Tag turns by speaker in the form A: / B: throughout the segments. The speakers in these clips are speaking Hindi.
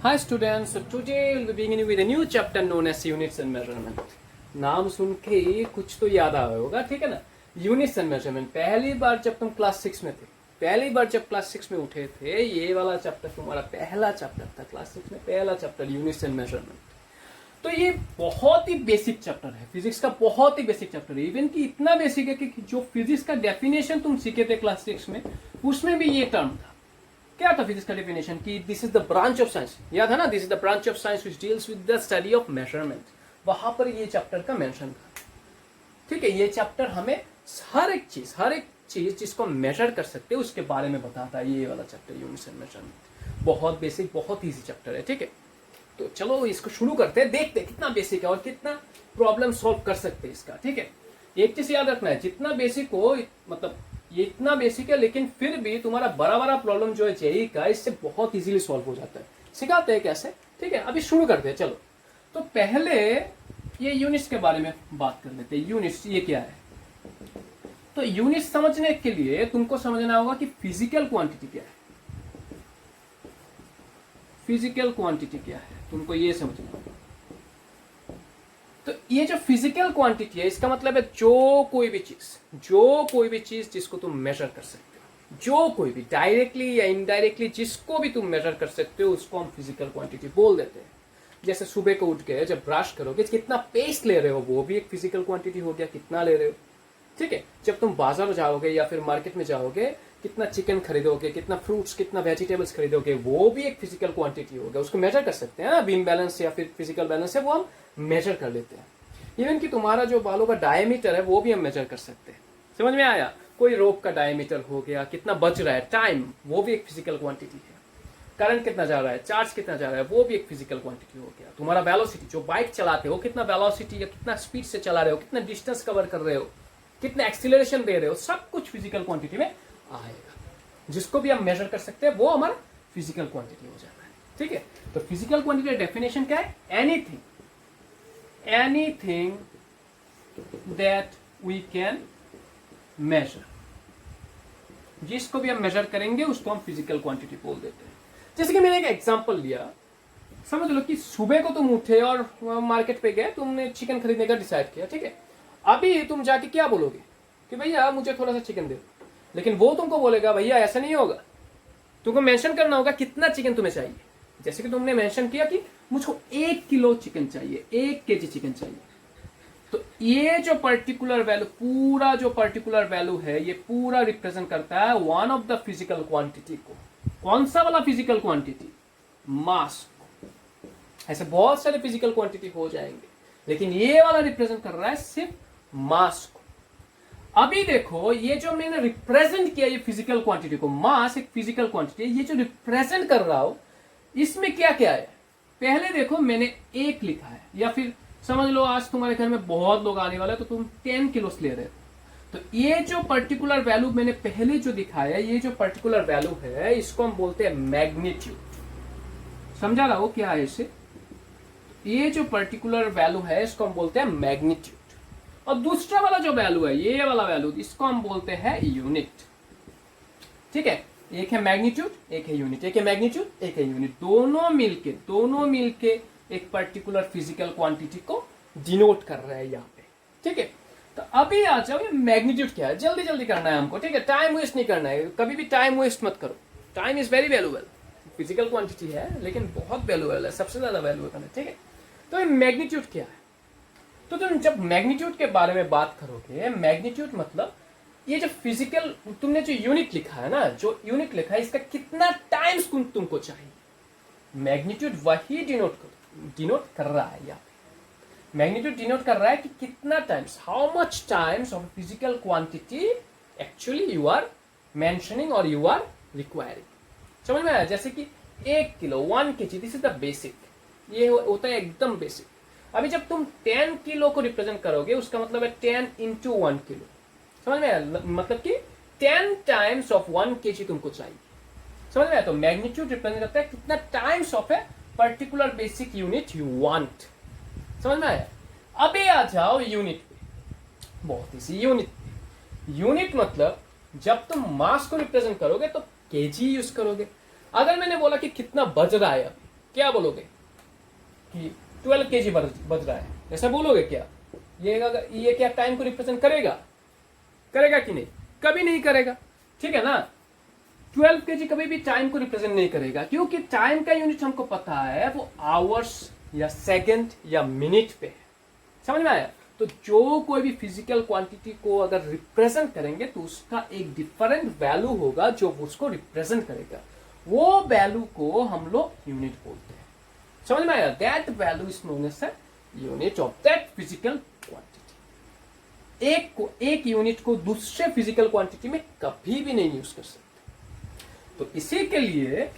A: Hi students, so today we'll be beginning with a new chapter known as units and measurement. नाम सुन के ही कुछ तो याद आया होगा, ठीक है ना। यूनिट्स एंड मेजरमेंट पहली बार जब तुम क्लास 6 में थे, पहली बार जब क्लास 6 में उठे थे, ये वाला चैप्टर तुम्हारा पहला चैप्टर था क्लास 6 में, पहला चैप्टर यूनिट्स एंड मेजरमेंट। तो ये बहुत ही बेसिक चैप्टर है, फिजिक्स का बहुत ही बेसिक चैप्टर है। इवन कि इतना बेसिक है कि जो फिजिक्स का डेफिनेशन तुम सीखे थे क्लास 6 में, उसमें भी ये टर्म था। क्या था फिजिक्स का डेफिनेशन कि this is the branch of science, याद है ना, this is the branch of science which deals with the study of measurement. वहां पर ये चैप्टर का मेंशन था, ठीक है। ये चैप्टर हमें हर एक चीज जिसको मेजर कर सकते हैं उसके बारे में बताता है। ये वाला चैप्टर यूनिट्स एंड मेजरमेंट बहुत बेसिक, बहुत ईजी चैप्टर है, ठीक है। तो चलो इसको शुरू करते हैं, देखते हैं कितना बेसिक है और कितना प्रॉब्लम सॉल्व कर सकते हैं इसका, ठीक है। एक चीज याद रखना है, जितना बेसिक हो, मतलब ये इतना बेसिक है लेकिन फिर भी तुम्हारा बड़ा बड़ा प्रॉब्लम जो है जेईई का, इससे बहुत इजीली सॉल्व हो जाता है। सिखाते हैं कैसे, ठीक है। अभी शुरू करते हैं, चलो। तो पहले ये यूनिट्स के बारे में बात कर लेते हैं। यूनिट्स ये क्या है? तो यूनिट्स समझने के लिए तुमको समझना होगा कि फिजिकल क्वांटिटी क्या है। फिजिकल क्वांटिटी क्या है तुमको ये समझना होगा। तो ये जो फिजिकल क्वांटिटी है, इसका मतलब है जो कोई भी चीज जिसको तुम मेजर कर सकते हो, जो कोई भी डायरेक्टली या इनडायरेक्टली जिसको भी तुम मेजर कर सकते हो, उसको हम फिजिकल क्वांटिटी बोल देते हैं। जैसे सुबह को उठ के जब ब्रश करोगे, कितना पेस्ट ले रहे हो, वो भी एक फिजिकल क्वांटिटी हो गया, कितना ले रहे हो, ठीक है। जब तुम बाजार जाओगे या फिर मार्केट में जाओगे, कितना चिकन खरीदोगे, कितना फ्रूट्स, कितना वेजिटेबल्स खरीदोगे, वो भी एक फिजिकल क्वांटिटी होगा, उसको मेजर कर सकते हैं ना। बीम बैलेंस या फिर फिजिकल बैलेंस है, वो हम मेजर कर लेते हैं। इवन कि तुम्हारा जो बालों का डायमीटर है, वो भी हम मेजर कर सकते हैं। समझ में आया? कोई रोप का डायमीटर हो गया, कितना बज रहा है, टाइम, वो भी एक फिजिकल क्वांटिटी है। करंट कितना जा रहा है, चार्ज कितना जा रहा है, वो भी एक फिजिकल क्वांटिटी हो गया। तुम्हारा वेलोसिटी, जो बाइक चलाते हो, कितना वेलोसिटी या कितना स्पीड से चला रहे हो, कितना डिस्टेंस कवर कर रहे हो, कितना एक्सीलरेशन दे रहे हो, सब कुछ फिजिकल क्वांटिटी में आएगा। जिसको भी हम मेजर कर सकते हैं वो हमारा फिजिकल क्वांटिटी हो जाता है, ठीक है। तो फिजिकल क्वांटिटी का डेफिनेशन क्या है? Anything that we can measure, जिसको भी हम मेजर करेंगे उसको हम फिजिकल क्वांटिटी बोल देते हैं। जैसे कि मैंने एक एग्जांपल लिया, समझ लो कि सुबह को तुम उठे और मार्केट पे गए, तुमने चिकन खरीदने का डिसाइड किया, ठीक है। अभी तुम जाके क्या बोलोगे कि भैया मुझे थोड़ा सा चिकन दे दो, लेकिन वो तुमको बोलेगा भैया ऐसा नहीं होगा, तुमको मेंशन करना होगा कितना चिकन तुम्हें चाहिए। जैसे कि तुमने मेंशन किया कि मुझको 1 किलो चिकन चाहिए, 1 केजी चिकन चाहिए। तो ये जो पर्टिकुलर वैल्यू, पूरा जो पर्टिकुलर वैल्यू है, ये पूरा रिप्रेजेंट करता है one of the physical quantity को। कौन सा वाला फिजिकल क्वांटिटी? मास। ऐसे बहुत सारे फिजिकल क्वांटिटी हो जाएंगे, लेकिन ये वाला रिप्रेजेंट कर रहा है सिर्फ मास को। अभी देखो, ये जो मैंने रिप्रेजेंट किया ये फिजिकल क्वांटिटी को, मास एक फिजिकल क्वांटिटी है, ये जो रिप्रेजेंट कर रहा हूं, इसमें क्या क्या है? पहले देखो, मैंने 1 लिखा है, या फिर समझ लो आज तुम्हारे घर में बहुत लोग आने वाले हैं, तो तुम 10 किलो ले रहे हो। तो ये जो पर्टिकुलर वैल्यू मैंने पहले जो दिखाया, ये जो पर्टिकुलर वैल्यू है, इसको हम बोलते हैं मैग्नीट्यूड। समझा रहा हो क्या है इसे? ये जो पर्टिकुलर वैल्यू है, इसको हम बोलते हैं मैग्नीट्यूड। और दूसरा वाला जो वैल्यू है, ये वाला वैल्यू, इसको हम बोलते हैं यूनिट, ठीक है। एक है मैग्नीट्यूड, एक है यूनिट, एक है मैग्नीट्यूड, एक है यूनिट, दोनों मिलके एक पर्टिकुलर फिजिकल क्वांटिटी को डिनोट कर रहा है यहाँ पे, ठीक है। तो अभी आ जाओ, ये मैग्नीट्यूड क्या है, जल्दी जल्दी करना है हमको, ठीक है। टाइम वेस्ट नहीं करना है, कभी भी टाइम वेस्ट मत करो। Time is very valuable, physical quantity है लेकिन बहुत वैल्यूएबल है, सबसे ज्यादा वैल्यूएबल है, ठीक है। तो ये मैग्नीट्यूड क्या है? तो तुम जब मैग्नीट्यूड के बारे में बात करोगे, मैग्नीट्यूड मतलब ये जो फिजिकल, तुमने जो यूनिट लिखा है ना, जो यूनिट लिखा है, इसका कितना टाइम्स तुमको चाहिए, मैग्नीट्यूड वही डिनोट कर रहा है। यहाँ पे मैग्नीट्यूड डिनोट कर रहा है कि कितना times, how much times of physical quantity actually you are mentioning और यू आर रिक्वायरिंग। समझ में आया? जैसे कि 1 kilo, 1 KG, this is the basic, ये होता है एकदम बेसिक। अभी जब तुम 10 किलो को रिप्रेजेंट करोगे, उसका मतलब है 10 into 1 किलो। समझ में आया? मतलब कि 10 टाइम्स ऑफ 1 केजी तुमको चाहिए। समझ में आया? तो मैग्नीट्यूड रिप्रेजेंट करता है कितना times of a particular basic unit you want. समझ में आया? अभी आ जाओ यूनिट पे, बहुत इजी। यूनिट मतलब जब तुम मास को रिप्रेजेंट करोगे तो केजी यूज करोगे। अगर मैंने बोला कि कितना बज रहा है, क्या बोलोगे कि 12 kg बज रहा है, ऐसा बोलोगे क्या? ये क्या टाइम को रिप्रेजेंट करेगा? करेगा कि नहीं? कभी नहीं करेगा, ठीक है ना। 12 kg कभी भी टाइम को रिप्रेजेंट नहीं करेगा, क्योंकि टाइम का यूनिट हमको पता है वो आवर्स या सेकंड या मिनट पे है। समझ में आया? तो जो कोई भी फिजिकल क्वांटिटी को अगर रिप्रेजेंट करेंगे तो उसका एक डिफरेंट वैल्यू होगा जो उसको रिप्रेजेंट करेगा। वो वैल्यू को हम लोग यूनिट बोलते हैं। समझ में आया? That value is known as the unit of that physical quantity. एक यूनिट को दूसरे फिजिकल क्वांटिटी में कभी भी नहीं यूज कर सकते। तो इसी के लिए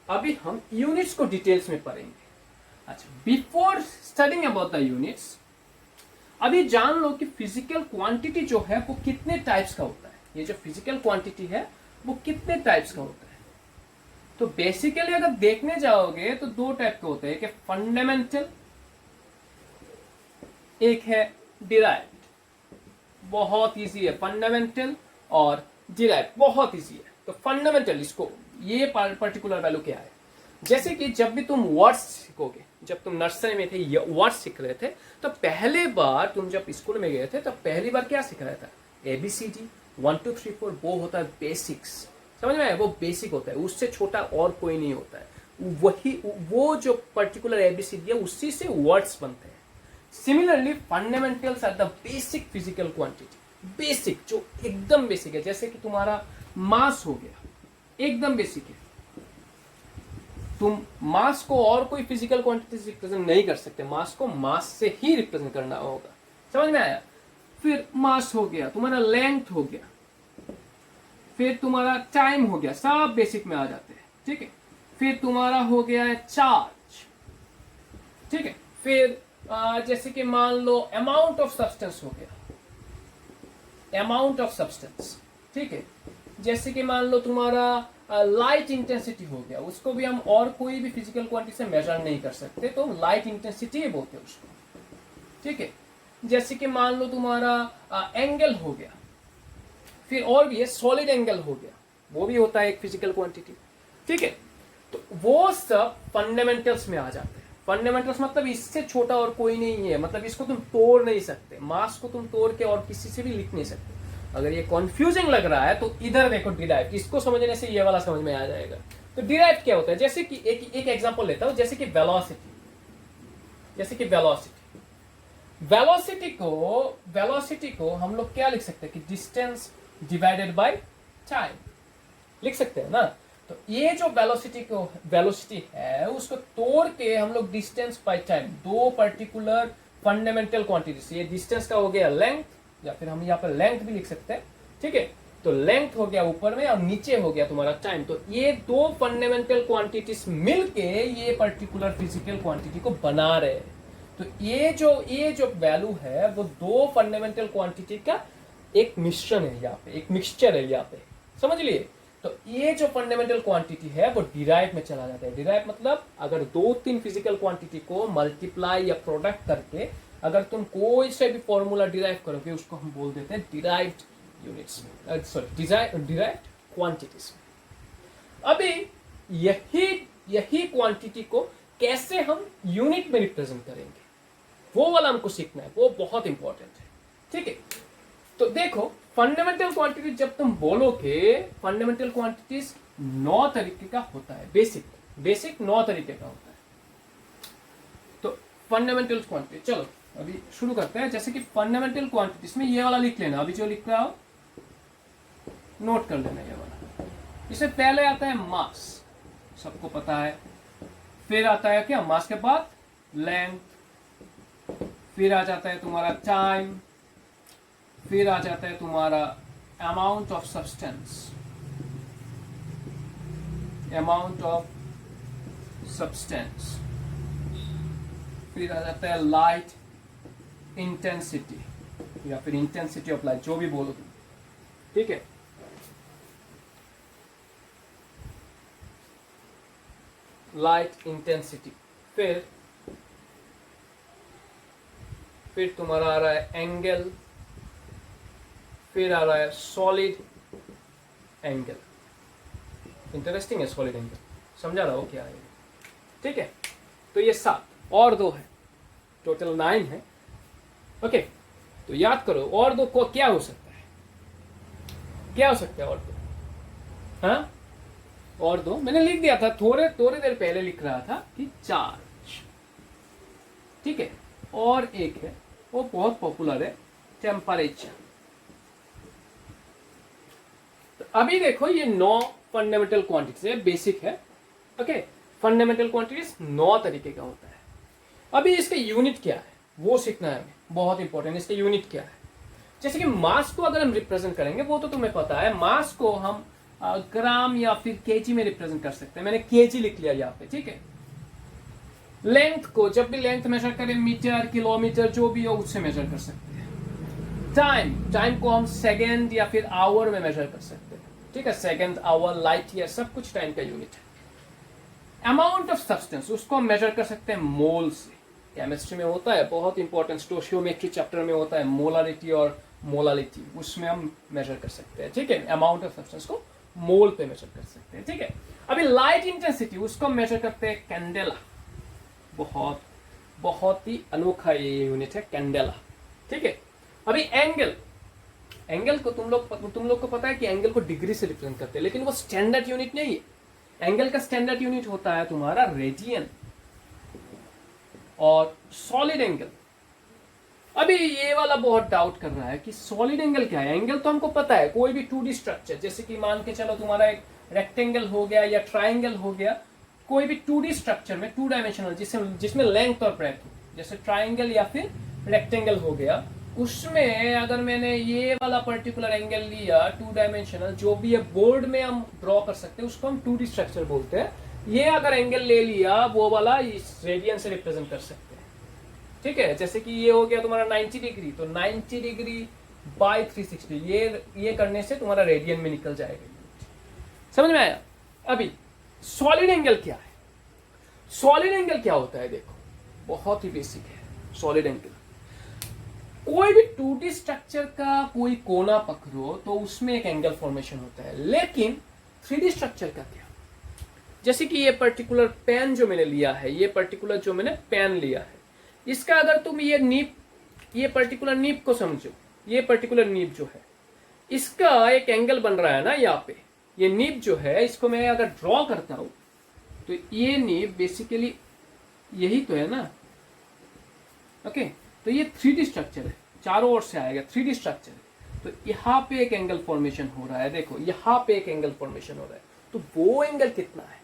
A: अभी हम यूनिट्स को डिटेल्स में पढ़ेंगे। अच्छा, before studying about the units, अभी जान लो कि फिजिकल क्वांटिटी जो है वो कितने टाइप्स का होता है। ये जो फिजिकल क्वांटिटी है वो कितने टाइप्स का होता है? तो बेसिकली अगर देखने जाओगे तो दो टाइप के होते हैं, एक है फंडामेंटल, एक है डिराइव्ड। बहुत इजी है, फंडामेंटल और डिराइव्ड बहुत इजी है। तो फंडामेंटल, इसको ये पर्टिकुलर वैल्यू क्या है? जैसे कि जब भी तुम वर्ड्स सीखोगे, जब तुम नर्सरी में थे ये वर्ड्स सीख रहे थे, तो पहले बार तुम जब स्कूल में गए थे तो पहली बार क्या सीख रहा था? ABCD 1 2 3 4, वो होता है बेसिक्स। समझ में आया? वो बेसिक होता है, उससे छोटा और कोई नहीं होता है। वही वो जो पर्टिकुलर ABCD है उसी से वर्ड्स बनते हैं। Similarly fundamentals are the basic physical quantity. Basic, जो एकदम बेसिक है, जैसे कि तुम्हारा मास हो गया, एकदम बेसिक है। तुम मास को और कोई फिजिकल क्वांटिटी से रिप्रेजेंट नहीं कर सकते, मास को मास से ही रिप्रेजेंट करना होगा। समझ में आया? फिर मास हो गया, तुम्हारा लेंथ हो गया, फिर तुम्हारा टाइम हो गया, सब बेसिक में आ जाते हैं, ठीक है। फिर तुम्हारा हो गया है चार्ज, ठीक है। फिर जैसे कि मान लो अमाउंट ऑफ सब्सटेंस हो गया, अमाउंट ऑफ सब्सटेंस, ठीक है। जैसे कि मान लो तुम्हारा लाइट इंटेंसिटी हो गया, उसको भी हम और कोई भी फिजिकल क्वांटिटी से मेजर नहीं कर सकते, तो लाइट इंटेंसिटी ही बोलते हैं उसको, ठीक है। जैसे कि मान लो तुम्हारा एंगल हो गया, फिर और भी है सॉलिड एंगल हो गया, वो भी होता है एक फिजिकल क्वांटिटी, ठीक है। तो वो सब फंडामेंटल्स में आ जाते हैं। फंडामेंटल्स मतलब इससे छोटा और कोई नहीं है, मतलब इसको तुम तोड़ नहीं सकते, मास को तुम तोड़ के और किसी से भी लिख नहीं सकते। अगर ये कंफ्यूजिंग लग रहा है तो इधर देखो डिराइव, इसको समझने से ये वाला समझ में आ जाएगा। तो डिराइव क्या होता है? जैसे कि एक एग्जांपल लेता हूं, जैसे कि वेलोसिटी, जैसे कि वेलोसिटी को हम लोग क्या लिख सकते हैं कि डिस्टेंस डिवाइडेड बाय टाइम लिख सकते हैं ना। तो ये जो वेलोसिटी है उसको तोड़ के हम लोग डिस्टेंस बाय टाइम, दो पर्टिकुलर फंडामेंटल क्वांटिटीज, ये डिस्टेंस का हो गया लेंथ, या फिर हम यहाँ पर लेंथ भी लिख सकते हैं, ठीक है। तो लेंथ हो गया ऊपर में और नीचे हो गया तुम्हारा टाइम। तो ये दो फंडामेंटल क्वांटिटीज मिलके ये पर्टिकुलर फिजिकल क्वांटिटी को बना रहे हैं। तो ये जो वैल्यू है वो दो फंडामेंटल क्वांटिटी का एक मिश्रण है, यहाँ पे एक मिक्सचर है, यहाँ पे समझ लिए। तो ये जो फंडामेंटल क्वांटिटी है वो डिराइव में चला जाता है। डिराइव मतलब अगर दो तीन फिजिकल क्वांटिटी को मल्टीप्लाई या प्रोडक्ट करके अगर तुम कोई से भी फॉर्मूला डिराइव करोगे उसको हम बोल देते हैं डिराइव्ड यूनिट्स में, सॉरी डिराइव्ड क्वांटिटीज में। अभी यही क्वांटिटी को कैसे हम यूनिट में रिप्रेजेंट करेंगे वो वाला हमको सीखना है, वो बहुत इंपॉर्टेंट है, ठीक है। तो देखो फंडामेंटल क्वांटिटी जब तुम बोलोगे, फंडामेंटल क्वांटिटीज 9 तरीके का होता है, बेसिक 9 तरीके का होता है। तो फंडामेंटल क्वांटिटी, चलो अभी शुरू करते हैं। जैसे कि फंडामेंटल क्वांटिटीज में ये वाला लिख लेना, अभी जो लिख रहा हो नोट कर लेना ये वाला। इससे पहले आता है मास, सबको पता है। फिर आता है क्या? मास के बाद लेंथ, फिर आ जाता है तुम्हारा टाइम, फिर आ जाता है तुम्हारा अमाउंट ऑफ सब्सटेंस, फिर आ जाता है लाइट इंटेंसिटी या फिर इंटेंसिटी ऑफ लाइट, जो भी बोलो तुम, ठीक है। लाइट इंटेंसिटी, फिर तुम्हारा आ रहा है एंगल, फिर आ रहा है सॉलिड एंगल। इंटरेस्टिंग है सॉलिड एंगल, समझा रहा हो क्या है? ठीक है, तो ये 7 और 2 है, टोटल 9 है। ओके, तो याद करो और 2 को क्या हो सकता है, क्या हो सकता है और 2? हाँ, और 2 मैंने लिख दिया था, थोड़े देर पहले लिख रहा था कि चार्ज, ठीक है। और एक है, वो बहुत पॉपुलर है, टेम्परेचर। तो अभी देखो ये 9 फंडामेंटल क्वांटिटीज है, बेसिक है। ओके, फंडामेंटल क्वांटिटीज 9 तरीके का होता है। अभी इसके यूनिट क्या है वो सीखना है हमें, बहुत इंपॉर्टेंट। इसके यूनिट क्या है, जैसे कि मास को अगर हम रिप्रेजेंट करेंगे, वो तो तुम्हें पता है, मास को हम ग्राम या फिर केजी में रिप्रेजेंट कर सकते हैं। मैंने केजी लिख लिया यहाँ पे, ठीक है। लेंथ को जब भी लेंथ मेजर करें, मीटर, किलोमीटर, जो भी हो उससे मेजर कर सकते हैं। टाइम को हम सेकेंड या फिर आवर में मेजर कर सकते हैं, ठीक है। सेकेंड, आवर, लाइट ईयर, सब कुछ टाइम का यूनिट है। अमाउंट ऑफ सब्सटेंस, उसको हम मेजर कर सकते हैं मोल से। केमिस्ट्री में होता है, बहुत इंपॉर्टेंट, स्टोशियोमेट्री चैप्टर में होता है, मोलारिटी और मोलालिटी, उसमें हम मेजर कर सकते हैं, ठीक है। अमाउंट ऑफ सब्सटेंस को मोल पे मेजर कर सकते हैं, ठीक है। अभी लाइट इंटेंसिटी, उसको हम मेजर करते हैं कैंडेला। बहुत ही अनोखा ये यूनिट है कैंडेला, ठीक है। अभी एंगल को तुम लोग को पता है कि एंगल को डिग्री से रिप्रेजेंट करते हैं, लेकिन वो स्टैंडर्ड यूनिट नहीं है। एंगल का स्टैंडर्ड यूनिट होता है तुम्हारा रेडियन और सॉलिड एंगल। अभी ये वाला बहुत डाउट कर रहा है कि सॉलिड एंगल क्या है। एंगल तो हमको पता है, कोई भी 2D स्ट्रक्चर, जैसे कि मान के चलो तुम्हारा एक रेक्टेंगल हो गया या ट्राइंगल हो गया, कोई भी 2D स्ट्रक्चर में, 2 डायमेंशनल, जिसमें लेंथ और ब्रेथ हो, जैसे ट्राइंगल या फिर रेक्टेंगल हो गया, उसमें अगर मैंने ये वाला पर्टिकुलर एंगल लिया 2 डायमेंशनल, जो भी है बोर्ड में हम ड्रॉ कर सकते हैं, उसको हम 2D स्ट्रक्चर बोलते हैं। ये अगर एंगल ले लिया, वो वाला इस रेडियन से रिप्रेजेंट कर सकते हैं, ठीक है। जैसे कि ये हो गया तुम्हारा 90 डिग्री, तो 90 डिग्री बाय 360, ये करने से तुम्हारा रेडियन में निकल जाएगा। समझ में आया? अभी सॉलिड एंगल क्या है? सॉलिड एंगल क्या होता है, देखो बहुत ही बेसिक है। सॉलिड एंगल, कोई भी 2D स्ट्रक्चर का कोई कोना पकड़ो तो उसमें एक एंगल फॉर्मेशन होता है, लेकिन 3D स्ट्रक्चर का क्या? जैसे कि ये पर्टिकुलर पेन जो मैंने लिया है, ये पर्टिकुलर जो मैंने पेन लिया है, इसका अगर तुम ये पर्टिकुलर नीब को समझो, ये पर्टिकुलर नीब जो है, इसका एक एंगल बन रहा है ना यहाँ पे। ये नीब जो है, इसको मैं अगर ड्रॉ करता हूं, तो ये नीब बेसिकली यही तो है ना। ओके, तो ये 3D स्ट्रक्चर है, चारों ओर से आएगा, 3D स्ट्रक्चर है। तो यहाँ पे एक एंगल फॉर्मेशन हो रहा है, देखो यहाँ पे एक एंगल फॉर्मेशन हो रहा है, तो वो एंगल कितना है?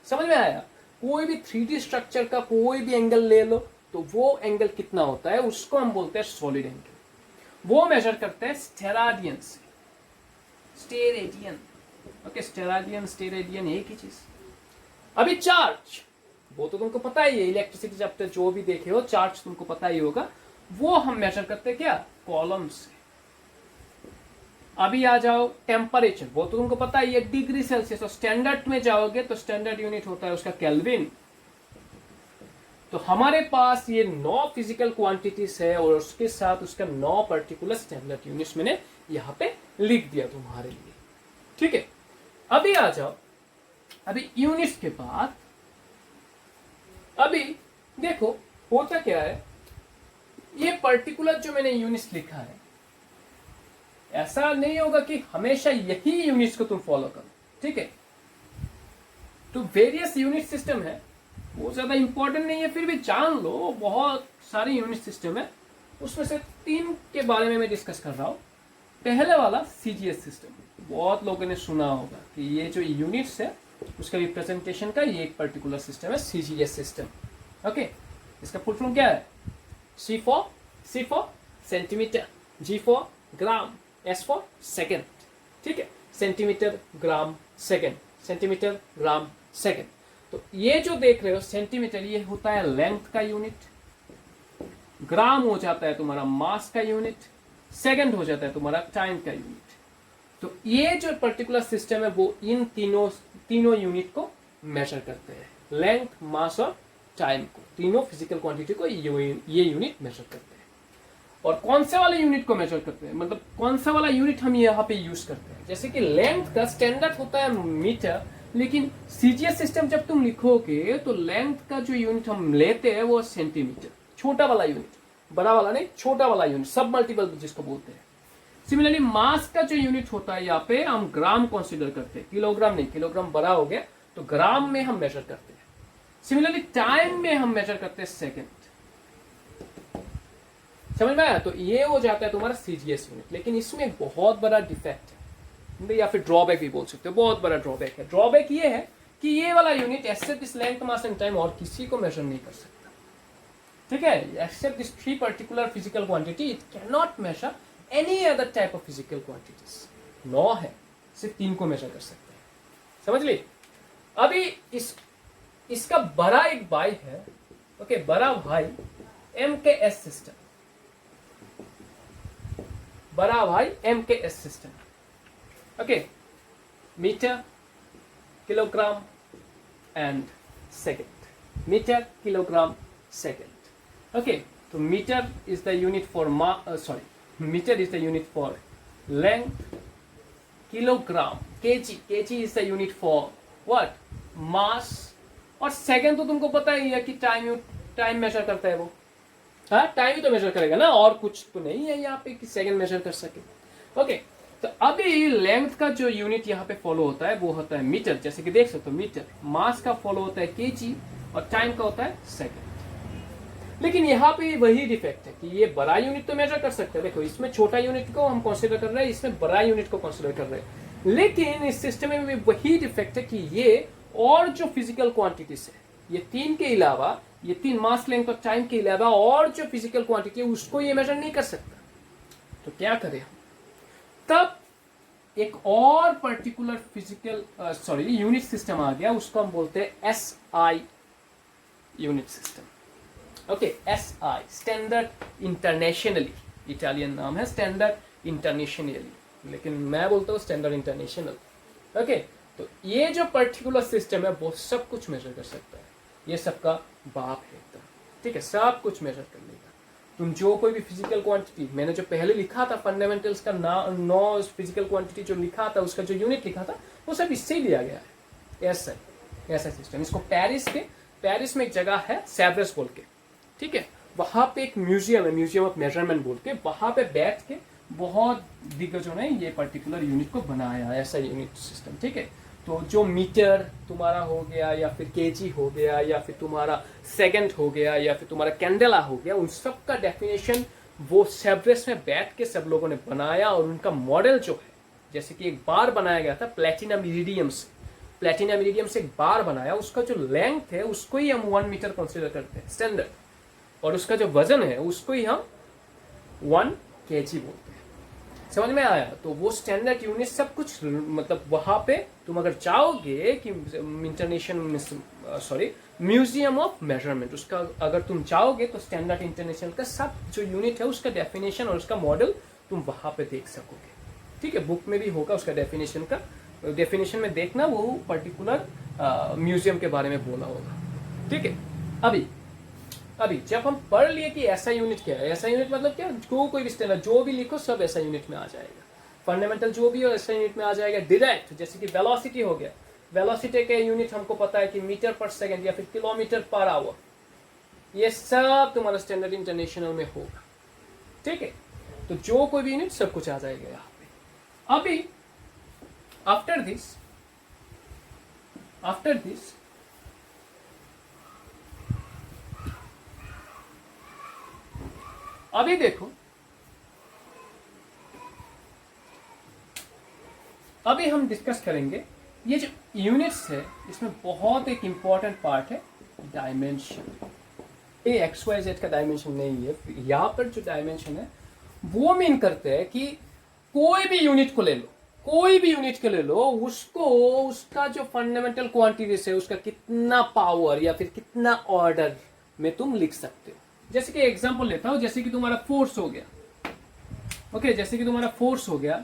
A: समझ में आया? कोई भी 3D स्ट्रक्चर का कोई भी एंगल ले लो, तो वो एंगल कितना होता है, उसको हम बोलते हैं सॉलिड एंगल। वो मेजर करते हैं स्टेराडियन से, स्टेरेडियन। ओके, स्टेराडियन, स्टेरेडियन एक ही चीज। अभी चार्ज, वो तो तुमको पता ही है, इलेक्ट्रिसिटी चैप्टर जो भी देखे हो, चार्ज तुमको पता ही होगा। वो हम मेजर करते हैं क्या? कॉलम से। अभी आ जाओ टेम्परेचर, वो तो तुमको पता ही है, डिग्री सेल्सियस। और स्टैंडर्ड में जाओगे तो स्टैंडर्ड यूनिट होता है उसका केल्विन। तो हमारे पास ये 9 फिजिकल क्वांटिटीज है और उसके साथ उसका 9 पर्टिकुलर स्टैंडर्ड यूनिट्स मैंने यहाँ पे लिख दिया तुम्हारे लिए, ठीक है। अभी आ जाओ, अभी यूनिट्स के बाद अभी देखो होता क्या है, ये पर्टिकुलर जो मैंने यूनिट्स लिखा है, ऐसा नहीं होगा कि हमेशा यही यूनिट्स को तुम फॉलो करो, ठीक है। तो वेरियस यूनिट सिस्टम है, वो ज्यादा इंपॉर्टेंट नहीं है, फिर भी जान लो, बहुत सारे यूनिट सिस्टम है। उसमें से 3 के बारे में मैं डिस्कस कर रहा हूं। पहले वाला CGS सिस्टम, बहुत लोगों ने सुना होगा कि ये जो यूनिट्स है उसका रिप्रेजेंटेशन का ये एक पर्टिकुलर सिस्टम है, CGS सिस्टम। ओके, इसका फुल फॉर्म क्या है? C for centimetre, G for gram, S for second, ठीक है। सेंटीमीटर, ग्राम, सेकेंड, सेंटीमीटर, ग्राम, सेकेंड। तो ये जो देख रहे हो सेंटीमीटर, ये होता है लेंथ का यूनिट, ग्राम हो जाता है तुम्हारा मास का यूनिट, सेकंड हो जाता है तुम्हारा टाइम का यूनिट। तो ये जो पर्टिकुलर सिस्टम है वो इन तीनों यूनिट को मेजर करते हैं, लेंथ, मास और टाइम को, तीनों फिजिकल क्वांटिटी को ये यूनिट मेजर करते हैं। और कौन से वाले यूनिट को मेजर करते हैं, मतलब कौन सा वाला यूनिट हम यहाँ पे यूज करते हैं? जैसे कि लेंथ का स्टैंडर्ड होता है मीटर, लेकिन सीजीएस सिस्टम जब तुम लिखोगे तो लेंथ का जो यूनिट हम लेते हैं वो सेंटीमीटर, छोटा वाला यूनिट, बड़ा वाला नहीं, छोटा वाला यूनिट, सब मल्टीपल जिसको बोलते हैं। सिमिलरली मास का जो यूनिट होता है यहाँ पे हम ग्राम कंसीडर करते हैं, किलोग्राम नहीं, किलोग्राम बड़ा हो गया, तो ग्राम में हम मेजर करते हैं। सिमिलरली टाइम में हम मेजर करते हैं सेकेंड। समझ में आया? तो ये हो जाता है तुम्हारा सीजीएस यूनिट। लेकिन इसमें एक बहुत बड़ा डिफेक्ट है, या फिर ड्रॉबैक भी बोल सकते हो, बहुत बड़ा ड्रॉबैक है। ड्रॉबैक ये है कि ये वाला unit except this length, mass and time और किसी को मेजर नहीं कर सकता। ठीक है, except this 3 particular physical quantity it can not measure any other type of physical quantities. 9 है, सिर्फ 3 को मेजर कर सकते हैं। समझ ली? अभी इसका बड़ा एक भाई है, ओके, बड़ा भाई MKS सिस्टम, बड़ा भाई MKS system. Okay, metre, kilogram and second, metre, kilogram, second. Okay, तो metre is the unit for metre is the unit for length, kilogram, KG is the unit for what, mass, और सेकंड तो तुमको पता ही है कि टाइम मेजर करता है वो। हाँ, टाइम ही तो मेजर करेगा ना, और कुछ तो नहीं है यहाँ पे कि सेकंड मेजर कर सके। ओके, तो अभी लेंथ का जो यूनिट यहाँ पे फॉलो होता है वो होता है मीटर, जैसे कि देख सकते हो मीटर। मास का फॉलो होता है केजी और टाइम का होता है सेकंड। लेकिन यहाँ पे वही डिफेक्ट है कि ये बड़ा यूनिट तो मेजर कर सकते हैं। देखो, इसमें छोटा यूनिट को हम कंसीडर कर रहे हैं, इसमें बड़ा यूनिट को कंसीडर कर रहे हैं। लेकिन इस सिस्टम में वही डिफेक्ट है कि ये और जो फिजिकल क्वांटिटीज है, ये 3 के अलावा, ये 3 मास, लेंथ और टाइम के अलावा और जो फिजिकल क्वांटिटी है उसको ये मेजर नहीं कर सकता। तो क्या करें? तब एक और पर्टिकुलर फिजिकल यूनिट सिस्टम आ गया, उसको हम बोलते हैं SI unit system. Okay, SI standard internationally, Italian नाम है स्टैंडर्ड इंटरनेशनली, लेकिन मैं बोलता हूँ स्टैंडर्ड इंटरनेशनल। ओके, तो ये जो पर्टिकुलर सिस्टम है वो सब कुछ मेजर कर सकता है, ये सबका बाप है एकदम। ठीक है, सब कुछ मेजर कर लेगा। तुम जो कोई भी फिजिकल क्वांटिटी, मैंने जो पहले लिखा था फंडामेंटल्स का 9 फिजिकल क्वांटिटी जो लिखा था, उसका जो यूनिट लिखा था वो सब इससे ही लिया गया है। ऐसा सिस्टम। इसको पेरिस में एक जगह है सेवरस बोल के, ठीक है, वहां पे एक म्यूजियम है, म्यूजियम ऑफ मेजरमेंट बोल के, वहां पे बैठ के बहुत दिग्गजों ने ये पर्टिकुलर यूनिट को बनाया, ऐसा यूनिट सिस्टम। ठीक है, तो जो मीटर तुम्हारा हो गया, या फिर केजी हो गया, या फिर तुम्हारा सेकंड हो गया, या फिर तुम्हारा कैंडेला हो गया, उन सब का डेफिनेशन वो सेवरस में बैठ के सब लोगों ने बनाया। और उनका मॉडल जो है, जैसे कि एक बार बनाया गया था प्लेटिनम इरिडियम से एक बार बनाया, उसका जो लेंथ है उसको ही हम 1 मीटर कंसिडर करते हैं स्टैंडर्ड, और उसका जो वजन है उसको ही हम 1 केजी बोलते हैं। समझ में आया? तो वो स्टैंडर्ड यूनिट सब कुछ, मतलब वहां पे तुम अगर चाहोगे कि म्यूजियम ऑफ मेजरमेंट, उसका अगर तुम चाहोगे तो स्टैंडर्ड इंटरनेशनल का सब जो यूनिट है उसका डेफिनेशन और उसका मॉडल तुम वहां पे देख सकोगे। ठीक है, बुक में भी होगा उसका डेफिनेशन में देखना, वो पर्टिकुलर म्यूजियम के बारे में बोला होगा। ठीक है, अभी जब हम पढ़ लिए कि ऐसा यूनिट क्या है, ऐसा यूनिट मतलब क्या, कोई भी स्टैंडर्ड जो भी लिखो सब ऐसा यूनिट में आ जाएगा, फंडामेंटल जो भी हो ऐसा यूनिट में आ जाएगा डायरेक्ट। जैसे कि वेलोसिटी हो गया, वेलोसिटी के यूनिट हमको पता है कि मीटर पर सेकंड या फिर किलोमीटर पर आवर, ये सब तुम्हारा स्टैंडर्ड इंटरनेशनल में होगा। ठीक है, तो जो कोई भी यूनिट सब कुछ आ जाएगा यहाँ पे। अभी आफ्टर दिस अभी देखो, अभी हम डिस्कस करेंगे ये जो यूनिट्स है, इसमें बहुत एक इंपॉर्टेंट पार्ट है डायमेंशन। ये XYZ का डायमेंशन नहीं है, यहाँ पर जो डायमेंशन है वो मीन करते हैं कि कोई भी यूनिट को ले लो, उसको उसका जो फंडामेंटल क्वांटिटीज है उसका कितना पावर या फिर कितना ऑर्डर में तुम लिख सकते हो। जैसे कि एग्जांपल लेता हूं, जैसे कि तुम्हारा फोर्स हो गया। ओके, जैसे कि तुम्हारा फोर्स हो गया,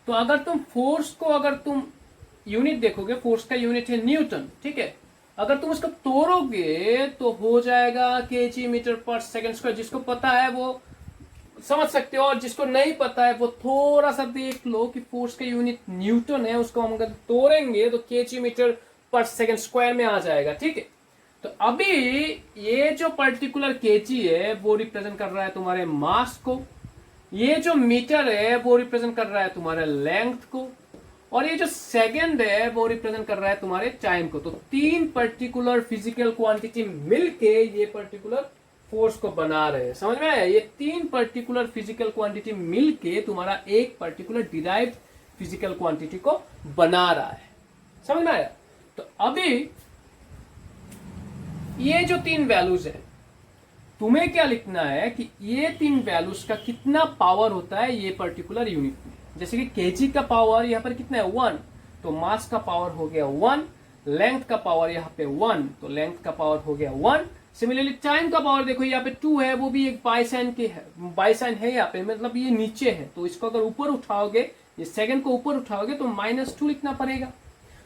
A: तो अगर तुम फोर्स को अगर तुम यूनिट देखोगे, फोर्स का यूनिट है न्यूटन। ठीक है, अगर तुम उसको तोड़ोगे तो हो जाएगा केजी मीटर पर सेकंड स्क्वायर। जिसको पता है वो समझ सकते हो, और जिसको नहीं पता है वो थोड़ा सा देख लो कि फोर्स का यूनिट न्यूटन है, उसको हम अगर तोड़ेंगे तो केजी मीटर पर सेकेंड स्क्वायर में आ जाएगा, ठीक है। तो अभी ये जो पर्टिकुलर केजी है वो रिप्रेजेंट कर रहा है तुम्हारे मास को, ये जो मीटर है वो रिप्रेजेंट कर रहा है तुम्हारे लेंथ को, और ये जो सेकंड है वो रिप्रेजेंट कर रहा है तुम्हारे टाइम को। तो तीन पर्टिकुलर फिजिकल क्वांटिटी मिलके ये पर्टिकुलर फोर्स को बना रहे हैं, समझ में आया। ये तीन पर्टिकुलर फिजिकल क्वांटिटी मिलके तुम्हारा एक पर्टिकुलर डिराइव्ड फिजिकल क्वांटिटी को बना रहा है, समझ में आया। तो अभी ये जो तीन वैल्यूज है, तुम्हें क्या लिखना है कि ये तीन वैल्यूज का कितना पावर होता है ये पर्टिकुलर यूनिट में। जैसे कि केजी का पावर यहाँ पर कितना है 1, तो मास का पावर हो गया 1, लेंथ का पावर यहाँ पे 1, तो लेंथ का पावर हो गया 1। सिमिलरली टाइम का पावर देखो यहाँ पे 2 है, वो भी एक बाइसाइन के है, बाइसाइन है यहाँ पे, मतलब ये नीचे है, तो इसको अगर ऊपर उठाओगे, ये सेकंड को ऊपर उठाओगे तो -2 लिखना पड़ेगा।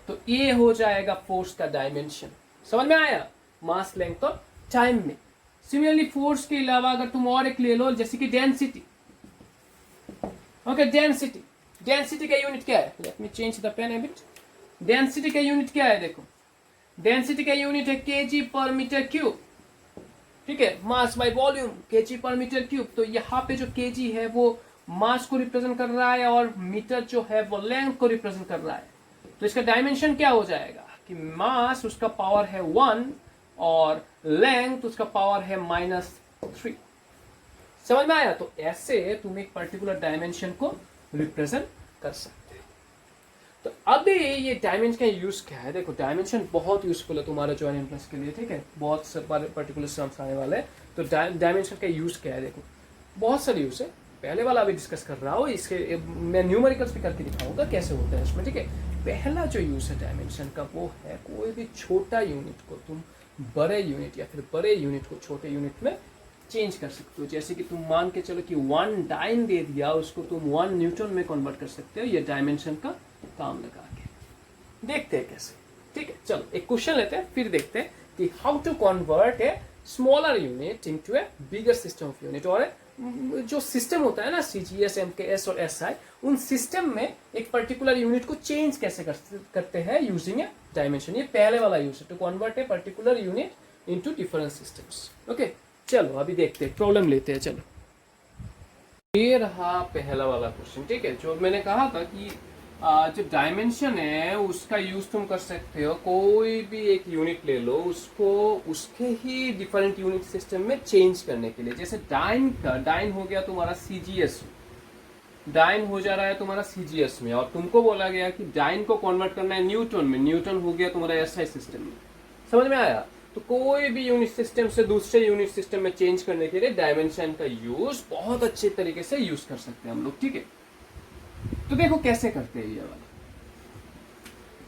A: तो ये हो जाएगा फोर्स का डायमेंशन, समझ में आया, मास, लेंथ और टाइम में। सिमिलरली फोर्स के अलावा अगर तुम और एक ले लो, जैसे कि डेंसिटी। ओके, डेंसिटी, डेंसिटी का यूनिट क्या है, let me change the pen a bit. Density का यूनिट क्या है, देखो डेंसिटी का यूनिट है केजी पर मीटर क्यूब, ठीक है, मास बाय वॉल्यूम केजी पर मीटर क्यूब। तो यहाँ पे जो केजी है वो मास को रिप्रेजेंट कर रहा है और मीटर जो है वो लेंथ को रिप्रेजेंट कर रहा है। तो इसका डायमेंशन क्या हो जाएगा कि मास उसका पावर है 1 और लेंथ उसका पावर है -3, समझ में आया। तो ऐसे तुम एक पर्टिकुलर डायमेंशन को रिप्रेजेंट कर सकते हो। तो अभी ये डायमेंशन का यूज क्या है, देखो डायमेंशन बहुत यूजफुल है तुम्हारे ज्वाइन एंट्रेंस के लिए, ठीक है, बहुत सारे पर्टिकुलर टर्म्स आने वाले हैं। तो डायमेंशन का यूज क्या है, देखो बहुत सारे यूज है, पहले वाला अभी डिस्कस कर रहा हूँ, इसके मैं न्यूमेरिकल्स भी करके दिखाऊंगा कैसे होता है इसमें, ठीक है। पहला जो यूज है डायमेंशन का वो है कोई भी छोटा यूनिट को तुम बड़े यूनिट या फिर बड़े यूनिट को छोटे यूनिट में चेंज कर सकते हो। जैसे कि तुम मान के चलो कि 1 डाइन दे दिया, उसको तुम 1 न्यूटन में कन्वर्ट कर सकते हो, ये डायमेंशन का काम लगा के। देखते हैं कैसे, ठीक है। चलो एक क्वेश्चन लेते हैं, फिर देखते हैं कि how to convert a smaller unit into a bigger system of unit. और जो सिस्टम होता है ना CGS, MKS और SI, उन सिस्टम में एक पर्टिकुलर यूनिट को चेंज कैसे करते हैं यूजिंग ए डायमेंशन। ये पहले वाला यूज है, to convert a particular unit into different systems. Okay, चलो अभी देखते हैं, प्रॉब्लम लेते हैं। चलो ये रहा पहला वाला क्वेश्चन, ठीक है। जो मैंने कहा था कि जो डायमेंशन है उसका यूज तुम कर सकते हो, कोई भी एक यूनिट ले लो, उसको उसके ही डिफरेंट यूनिट सिस्टम में चेंज करने के लिए। जैसे डाइन हो गया तुम्हारा CGS, डाइन हो जा रहा है तुम्हारा CGS में, और तुमको बोला गया कि डाइन को कन्वर्ट करना है न्यूटन में, न्यूटन हो गया तुम्हारा SI सिस्टम में, समझ में आया। तो कोई भी यूनिट सिस्टम से दूसरे यूनिट सिस्टम में चेंज करने के लिए डायमेंशन का यूज बहुत अच्छे तरीके से यूज कर सकते हैं हम लोग, ठीक है। तो देखो कैसे करते हैं ये वाला।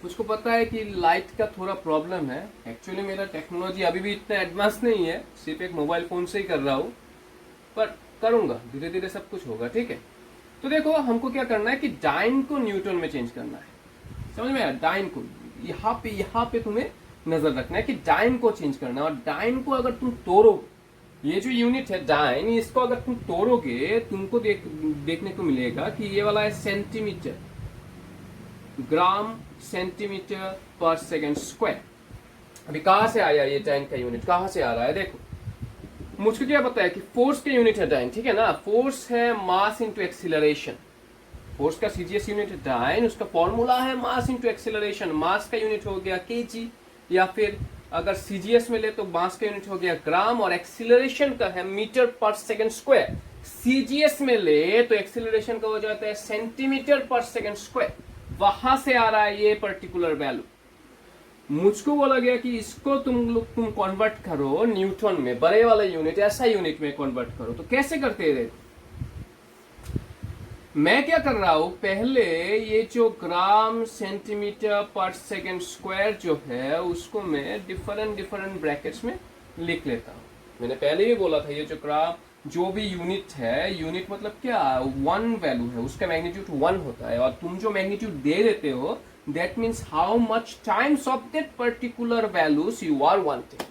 A: मुझको पता है कि लाइट का थोड़ा प्रॉब्लम है, एक्चुअली मेरा टेक्नोलॉजी अभी भी इतना एडवांस नहीं है, सिर्फ एक मोबाइल फोन से ही कर रहा हूँ, पर करूंगा, धीरे धीरे सब कुछ होगा, ठीक है। तो देखो हमको क्या करना है कि डाइन को न्यूटन में चेंज करना है, समझ में आया। डाइन को यहाँ पे तुम्हें नजर रखना है कि डाइन को चेंज करना है। और डाइन को अगर तुम तोड़ोगे, ये जो यूनिट है डाइन, इसको अगर तुम तोड़ोगे तुमको देखने को मिलेगा कि ये वाला है सेंटीमीटर, ग्राम सेंटीमीटर पर सेकेंड स्क्वायर। अभी कहां से आया ये डाइन का यूनिट, कहां से आ रहा है, देखो मुझको क्या पता है कि फोर्स का यूनिट है डाइन, ठीक है ना। फोर्स है मास इंटू एक्सीलरेशन, फोर्स का CGS यूनिट है डाइन, उसका फॉर्मूला है मास इंटू एक्सीलरेशन। मास का यूनिट हो गया केजी, या फिर अगर CGS में ले तो मास का यूनिट हो गया ग्राम, और एक्सीलरेशन का है मीटर पर सेकेंड स्क्वायर। CGS में ले तो एक्सीलरेशन का हो जाता है सेंटीमीटर पर सेकेंड स्क्वायर, वहां से आ रहा है ये पर्टिकुलर वैल्यू। मुझको बोला गया कि इसको तुम कन्वर्ट करो न्यूटन में, बड़े वाला यूनिट ऐसा यूनिट में कन्वर्ट करो। तो कैसे करते हैं, मैं क्या कर रहा हूं, पहले ये जो ग्राम सेंटीमीटर पर सेकेंड स्क्वायर जो है उसको मैं डिफरेंट ब्रैकेट्स में लिख लेता हूं। मैंने पहले ही बोला था ये जो ग्राम जो भी यूनिट है, यूनिट मतलब क्या, 1 वैल्यू है, उसका मैग्नीट्यूड 1 होता है, और तुम जो मैग्नीट्यूड दे देते हो that means how much times of that particular values you are wanting.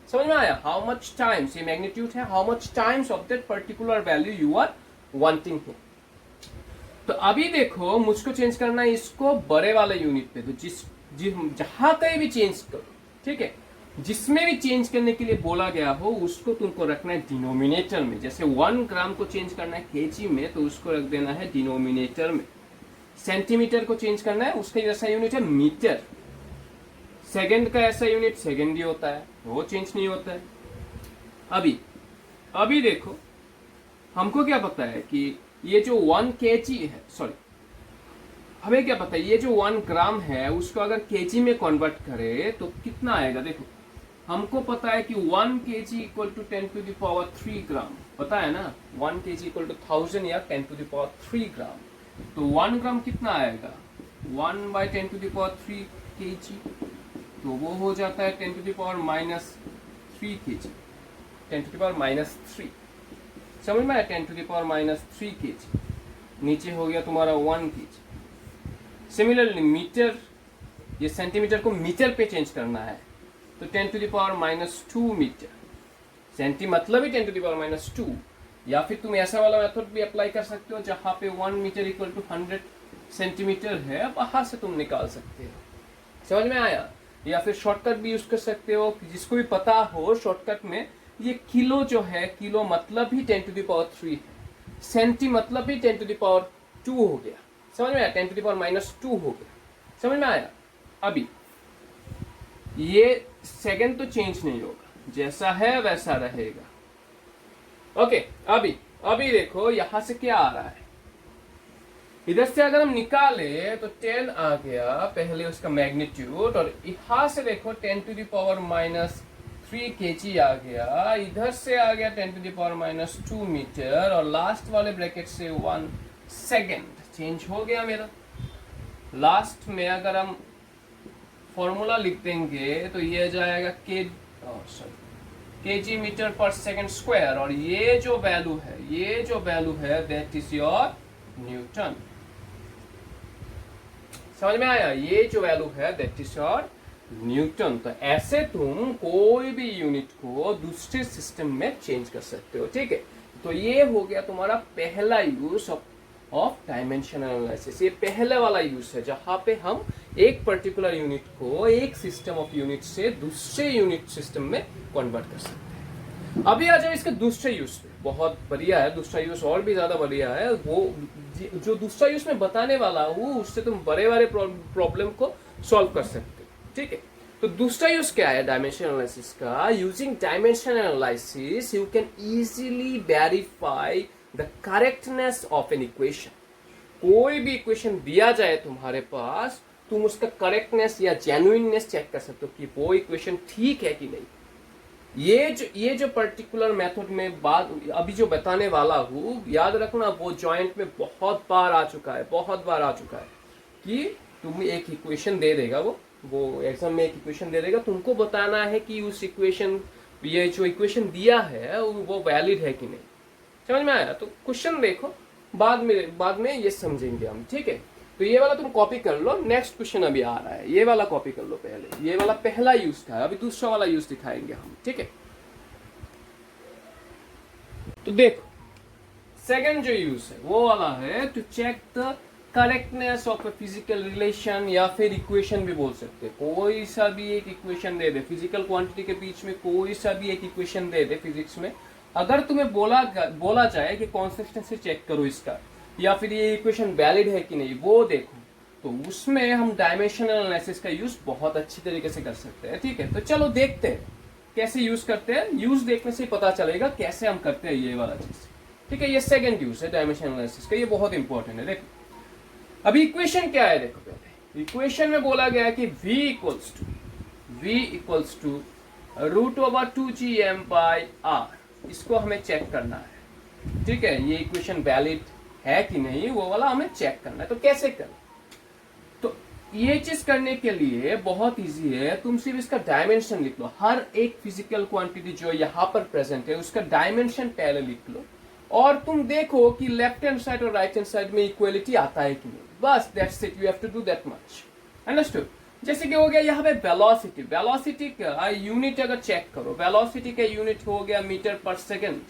A: समझ में आया, हाउ मच टाइम्स, ये मैग्नीट्यूड है, how much times of that particular value you are wanting. तो अभी देखो मुझको चेंज करना है इसको बड़े वाले यूनिट पे, तो जिस जहां कहीं भी चेंज करो, ठीक है, जिसमें भी चेंज करने के लिए बोला गया हो उसको तुमको रखना है डिनोमिनेटर में। जैसे 1 ग्राम को चेंज करना है केजी में, तो उसको रख देना है डिनोमिनेटर में। सेंटीमीटर को चेंज करना है, उसका ऐसा यूनिट है मीटर। सेकंड का ऐसा यूनिट सेकंड ही होता है, वो चेंज नहीं होता है। अभी देखो, हमको क्या पता है कि ये जो 1 केजी है, सॉरी, हमें क्या पता है ये जो 1 ग्राम है उसको अगर केजी में कन्वर्ट करे तो कितना आएगा। देखो, हमको पता है कि 1 KG equal to 10 to the power 3 gram, पता है ना, 1 केजी इक्वल टू 1000 या 10 टू द पावर 3 ग्राम। तो 1 ग्राम कितना आएगा, 1 by 10 to the power 3 KG, तो वो हो जाता है 10 to the power -3 KG, 10 to the power -3, समझ में आया, 10 टू द पावर -3 केजी। नीचे हो गया तुम्हारा 1 केजी। सिमिलरली मीटर, ये सेंटीमीटर को मीटर पे चेंज करना है, तो 10 to the power -2 metre. Centi मतलब ही 10 टू द पावर -2। या फिर तुम ऐसा वाला मेथड भी अप्लाई कर सकते हो जहां पे 1 मीटर इक्वल टू 100 सेंटीमीटर है, वहां से तुम निकाल सकते हो। समझ में आया। या फिर शॉर्टकट भी यूज कर सकते हो, जिसको भी पता हो शॉर्टकट में, ये किलो जो है, किलो मतलब ही 10 टू द पावर 3 है, सेंटी मतलब भी 10 टू द पावर 2 हो गया। समझ में आया, 10 टू द पावर -2 हो गया। समझ में आया। अभी ये सेकंड तो चेंज नहीं होगा, जैसा है वैसा रहेगा। ओके, अभी देखो यहां से क्या आ रहा है, इधर से अगर हम निकाले तो 10 आ गया पहले उसका मैग्नीट्यूड, और यहां से देखो 10 टू द पावर -3 केजी आ गया, इधर से आ गया 10 टू द पावर -2 मीटर, और लास्ट वाले ब्रैकेट से 1 सेकेंड चेंज हो गया मेरा। लास्ट में अगर हम फॉर्मूला लिख देंगे तो ये जाएगा केजी मीटर पर सेकंड स्क्वायर, और ये जो वैल्यू है दैट इज योर न्यूटन। समझ में आया, ये जो वैल्यू है दैट इज योर न्यूटन। तो ऐसे तुम कोई भी यूनिट को दूसरे सिस्टम में चेंज कर सकते हो, ठीक है। तो ये हो गया तुम्हारा पहला यूज ऑफ डायमेंशन एनालिसिस। ये पहले वाला यूज है जहां पे हम एक पर्टिकुलर यूनिट को एक सिस्टम ऑफ यूनिट से दूसरे यूनिट सिस्टम में कन्वर्ट कर सकते हैं। अभी आ जाओ इसके दूसरे यूज पे, बहुत बढ़िया है दूसरा यूज, और भी ज्यादा बढ़िया है। वो जो दूसरा यूज में बताने वाला हूँ उससे तुम बड़े प्रॉब्लम को सॉल्व कर सकते हो, ठीक है। तो दूसरा यूज क्या है डायमेंशन एनालिसिस का। Using dimension analysis you can easily verify the correctness of an equation. कोई भी इक्वेशन दिया जाए तुम्हारे पास, तुम उसका करेक्टनेस या जेन्युइननेस चेक कर सकते हो कि वो इक्वेशन ठीक है कि नहीं। ये जो पर्टिकुलर मेथड में बात अभी जो बताने वाला हूँ, याद रखना वो जॉइंट में बहुत बार आ चुका है कि तुम एक इक्वेशन दे देगा, वो एग्जाम में एक इक्वेशन दे देगा, तुमको बताना है कि उस इक्वेशन, ये जो इक्वेशन दिया है वो वैलिड है कि नहीं। समझ में आया। तो क्वेश्चन देखो, बाद में ये समझेंगे हम, ठीक है। तो ये वाला तुम कॉपी कर लो, नेक्स्ट क्वेश्चन अभी आ रहा है, ये वाला कॉपी कर लो पहले। ये वाला पहला यूज था, अभी दूसरा वाला यूज दिखाएंगे हम, ठीक है। तो देखो सेकंड जो यूज है वो वाला है to check the correctness of a physical relation, या फिर इक्वेशन भी बोल सकते हैं। कोई सा भी एक इक्वेशन दे दे, फिजिकल क्वांटिटी के बीच में कोई सा भी एक इक्वेशन दे दे फिजिक्स में, अगर तुम्हें बोला जाए कि कंसिस्टेंसी चेक करो इसका, या फिर ये इक्वेशन वैलिड है कि नहीं वो देखो, तो उसमें हम डायमेंशनल एनालिसिस का यूज बहुत अच्छी तरीके से कर सकते हैं, ठीक है। तो चलो देखते हैं कैसे यूज करते हैं। यूज देखने से पता चलेगा कैसे हम करते हैं ये वाला चीज, ठीक है। ये सेकंड यूज है डायमेंशनल एनालिसिस का, ये बहुत इंपॉर्टेंट है। देखो अभी इक्वेशन क्या है, देखो पहले इक्वेशन में बोला गया है कि v इक्वल्स टू √2gm/r, इसको हमें चेक करना है, ठीक है। ये इक्वेशन वैलिड है कि नहीं वो वाला हमें चेक करना है। तो कैसे करें, तो ये चीज करने के लिए बहुत इजी है, तुम सिर्फ इसका डायमेंशन लिख लो। हर एक फिजिकल क्वांटिटी जो यहाँ पर प्रेजेंट है उसका डायमेंशन पहले लिख लो, और तुम देखो कि लेफ्ट हैंड साइड और राइट हैंड साइड में इक्वलिटी आता है कि नहीं। बस that's it, you have to do that much, understood. जैसे कि हो गया यहाँ पे वेलोसिटी का यूनिट अगर चेक करो, वेलोसिटी का यूनिट हो गया मीटर पर सेकंड,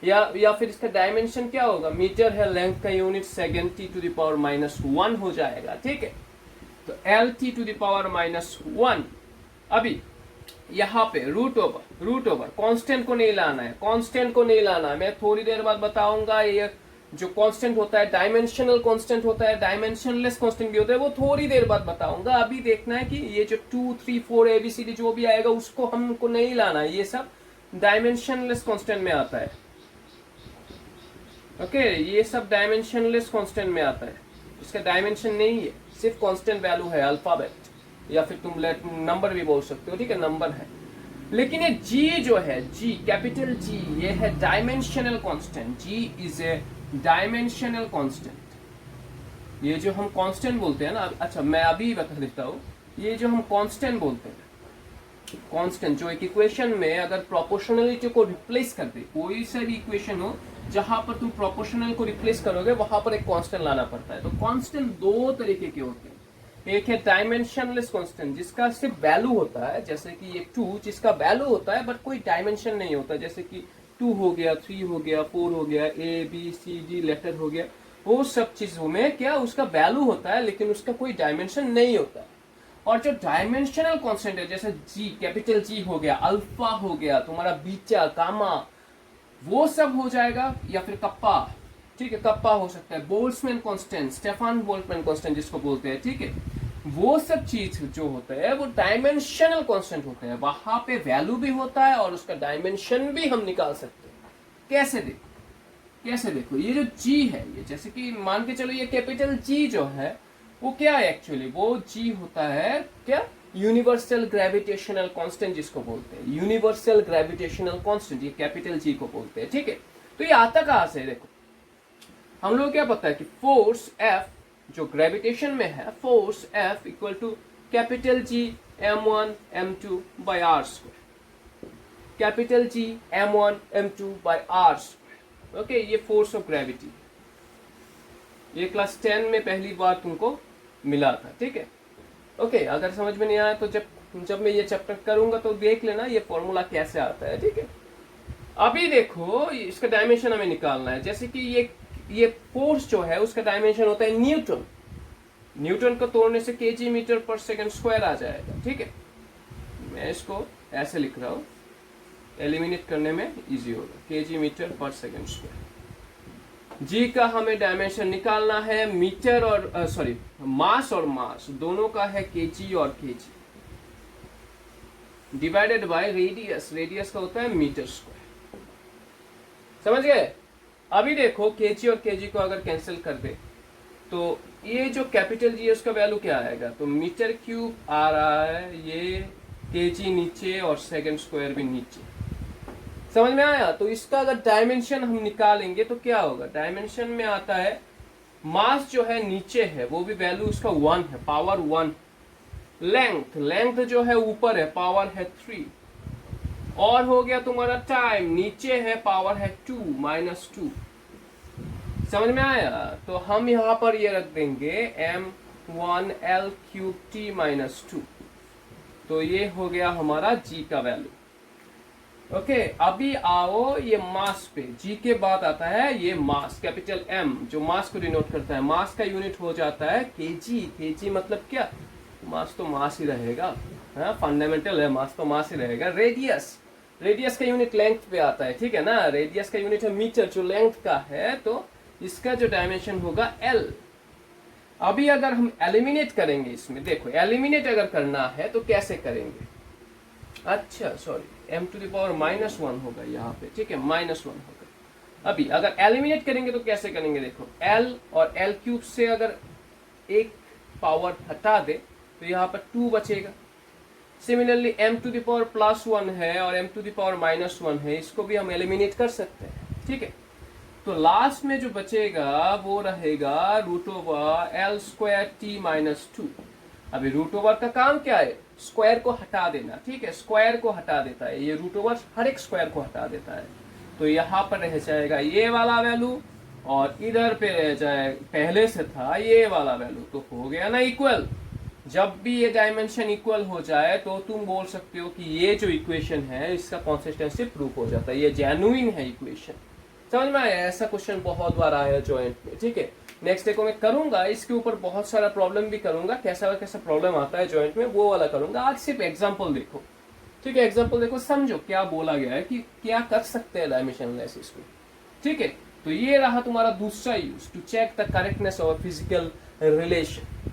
A: या फिर इसका डायमेंशन क्या होगा, मीटर है, लेंथ का यूनिट सेकंड, t⁻⁻1 हो जाएगा, ठीक है। तो LT⁻⁻1। अभी यहाँ पे रूट ओवर कांस्टेंट को नहीं लाना है, कांस्टेंट को नहीं लाना है। मैं थोड़ी देर बाद बताऊंगा ये जो कांस्टेंट होता है डायमेंशनल कांस्टेंट होता है, डायमेंशनलेस कांस्टेंट भी होता है, वो थोड़ी देर बाद बताऊंगा। अभी देखना है कि ये जो 2 3 4 ABCD जो भी आएगा उसको हमको नहीं लाना है, ये सब डायमेंशनलेस कांस्टेंट में आता है। ओके, ये सब डायमेंशनलेस कांस्टेंट में आता है, इसका डायमेंशन नहीं है, सिर्फ कांस्टेंट वैल्यू है, अल्फाबेट या फिर तुम नंबर भी बोल सकते हो, ठीक है, नंबर है। लेकिन ये जी जो है, जी कैपिटल जी, ये है dimensional constant. G is a dimensional constant. ये जो हम कांस्टेंट बोलते हैं ना, अच्छा मैं अभी बता देता हूँ, ये जो हम कांस्टेंट बोलते हैं, कांस्टेंट जो एक इक्वेशन में अगर प्रोपोर्शनलिटी को रिप्लेस कर दे, कोई सा भी इक्वेशन हो जहां पर तुम प्रोपोर्शनल को रिप्लेस करोगे वहां पर एक कांस्टेंट लाना पड़ता है। तो कांस्टेंट दो तरीके के होते हैं, एक है डायमेंशनलेस कांस्टेंट जिसका सिर्फ वैल्यू होता है, जैसे कि ये 2 जिसका वैल्यू होता है बट कोई डायमेंशन नहीं होता, जैसे कि 2 हो गया, 3 हो गया, 4 हो गया, ABCD लेटर हो गया, वो सब चीजों में क्या उसका वैल्यू होता है लेकिन उसका कोई डायमेंशन नहीं होता। और जो डायमेंशनल कांस्टेंट है, जैसे जी कैपिटल जी हो गया, अल्फा हो गया, तुम्हारा बीटा, गामा, वो सब हो जाएगा, या फिर कप्पा, ठीक है, कप्पा हो सकता है, Boltzmann constant, Stefan Boltzmann constant जिसको बोलते हैं, ठीक है, वो सब चीज जो होता है वो डायमेंशनल कांस्टेंट होते हैं, वहां पे वैल्यू भी होता है और उसका डायमेंशन भी हम निकाल सकते हैं। कैसे देखो, ये जो जी है, ये जैसे कि मान के चलो ये कैपिटल जी जो है वो क्या है एक्चुअली, वो जी होता है क्या, यूनिवर्सल ग्रेविटेशनल कांस्टेंट जिसको बोलते हैं, यूनिवर्सल ग्रेविटेशनल कांस्टेंट, ये कैपिटल जी को बोलते हैं, ठीक है। तो ये आता कहां से, देखो हम लोग क्या पता है कि फोर्स F जो ग्रेविटेशन में है, force F equal to capital G m1 m2 by r square, capital G m1 m2 by r square. Okay, ये फोर्स ऑफ ग्रेविटी, ये क्लास 10 में पहली बार तुमको मिला था, ठीक है। ओके, अगर समझ में नहीं आया तो जब मैं ये चैप्टर करूंगा तो देख लेना ये फॉर्मूला कैसे आता है, ठीक है। अभी देखो इसका डायमेंशन हमें निकालना है, जैसे कि ये फोर्स जो है उसका डायमेंशन होता है न्यूटन, न्यूटन को तोड़ने से kg मीटर पर सेकंड स्क्वायर आ जाएगा, ठीक है। मैं इसको ऐसे लिख रहा हूँ, एलिमिनेट करने में इजी होगा, kg मीटर पर सेकंड स्क्वायर। जी का हमें डायमेंशन निकालना है, मीटर और मास और मास दोनों का है kg और kg, divided by radius, radius का होता है मीटर स्क्वायर। समझ गए। अभी देखो kg और kg को अगर कैंसिल कर दे तो ये जो कैपिटल जी है उसका वैल्यू क्या आएगा, तो मीटर क्यूब आ रहा है, ये kg नीचे और सेकंड स्क्वायर भी नीचे, समझ में आया। तो इसका अगर डायमेंशन हम निकालेंगे तो क्या होगा, डायमेंशन में आता है मास जो है नीचे है वो भी वैल्यू उसका 1 है, पावर 1, लेंथ जो है ऊपर है, पावर है 3, और हो गया तुम्हारा टाइम, नीचे है पावर है 2 -2, समझ में आया। तो हम यहां पर ये रख देंगे m1L3t -2, तो ये हो गया हमारा जी का वैल्यू। ओके, अभी आओ ये मास पे, जी के बाद आता है ये मास, कैपिटल M जो मास को डिनोट करता है, मास का यूनिट हो जाता है kg, kg मतलब क्या, मास तो मास ही रहेगा, हाँ फंडामेंटल है, मास तो मास ही रहेगा। रेडियस का यूनिट लेंथ पे आता है, ठीक है ना, रेडियस का यूनिट है मीटर जो लेंथ का है, तो इसका जो डायमेंशन होगा L। अभी अगर हम एलिमिनेट करेंगे इसमें, देखो एलिमिनेट अगर करना है तो कैसे करेंगे, अच्छा सॉरी m⁻⁻1 होगा यहाँ पे, ठीक है, -1 होगा। अभी अगर एलिमिनेट करेंगे तो कैसे करेंगे, देखो L और L³ से अगर एक पावर हटा दे तो यहाँ पर 2 बचेगा। सिमिलरली m⁻+1 है और m⁻⁻1 है, इसको भी हम एलिमिनेट कर सकते हैं, ठीक है। तो लास्ट में जो बचेगा वो रहेगा √L² t-2। अभी √, का काम क्या है, स्क्वायर को हटा देना, ठीक है, स्क्वायर को हटा देता है, ये √, हर एक स्क्वायर को हटा देता है, तो यहाँ पर रह जाएगा ये वाला वैल्यू और इधर पे रह जाए, पहले से था ये वाला वैल्यू, तो हो गया ना इक्वल। जब भी ये डायमेंशन इक्वल हो जाए तो तुम बोल सकते हो कि ये जो इक्वेशन है इसका कंसिस्टेंसी प्रूफ हो जाता है, ये जेन्युइन है इक्वेशन, समझ में आया? ऐसा क्वेश्चन बहुत बार आया जॉइंट में, ठीक है। नेक्स्ट डे को मैं करूंगा इसके ऊपर बहुत सारा प्रॉब्लम भी करूंगा, कैसा कैसा प्रॉब्लम आता है जॉइंट में वो वाला करूंगा। आज सिर्फ एग्जांपल देखो, ठीक है, एग्जांपल देखो, समझो क्या बोला गया है कि क्या कर सकते हैं डायमेंशन एनालिसिस में, ठीक है। तो ये रहा तुम्हारा दूसरा use, to check the correctness of physical relation.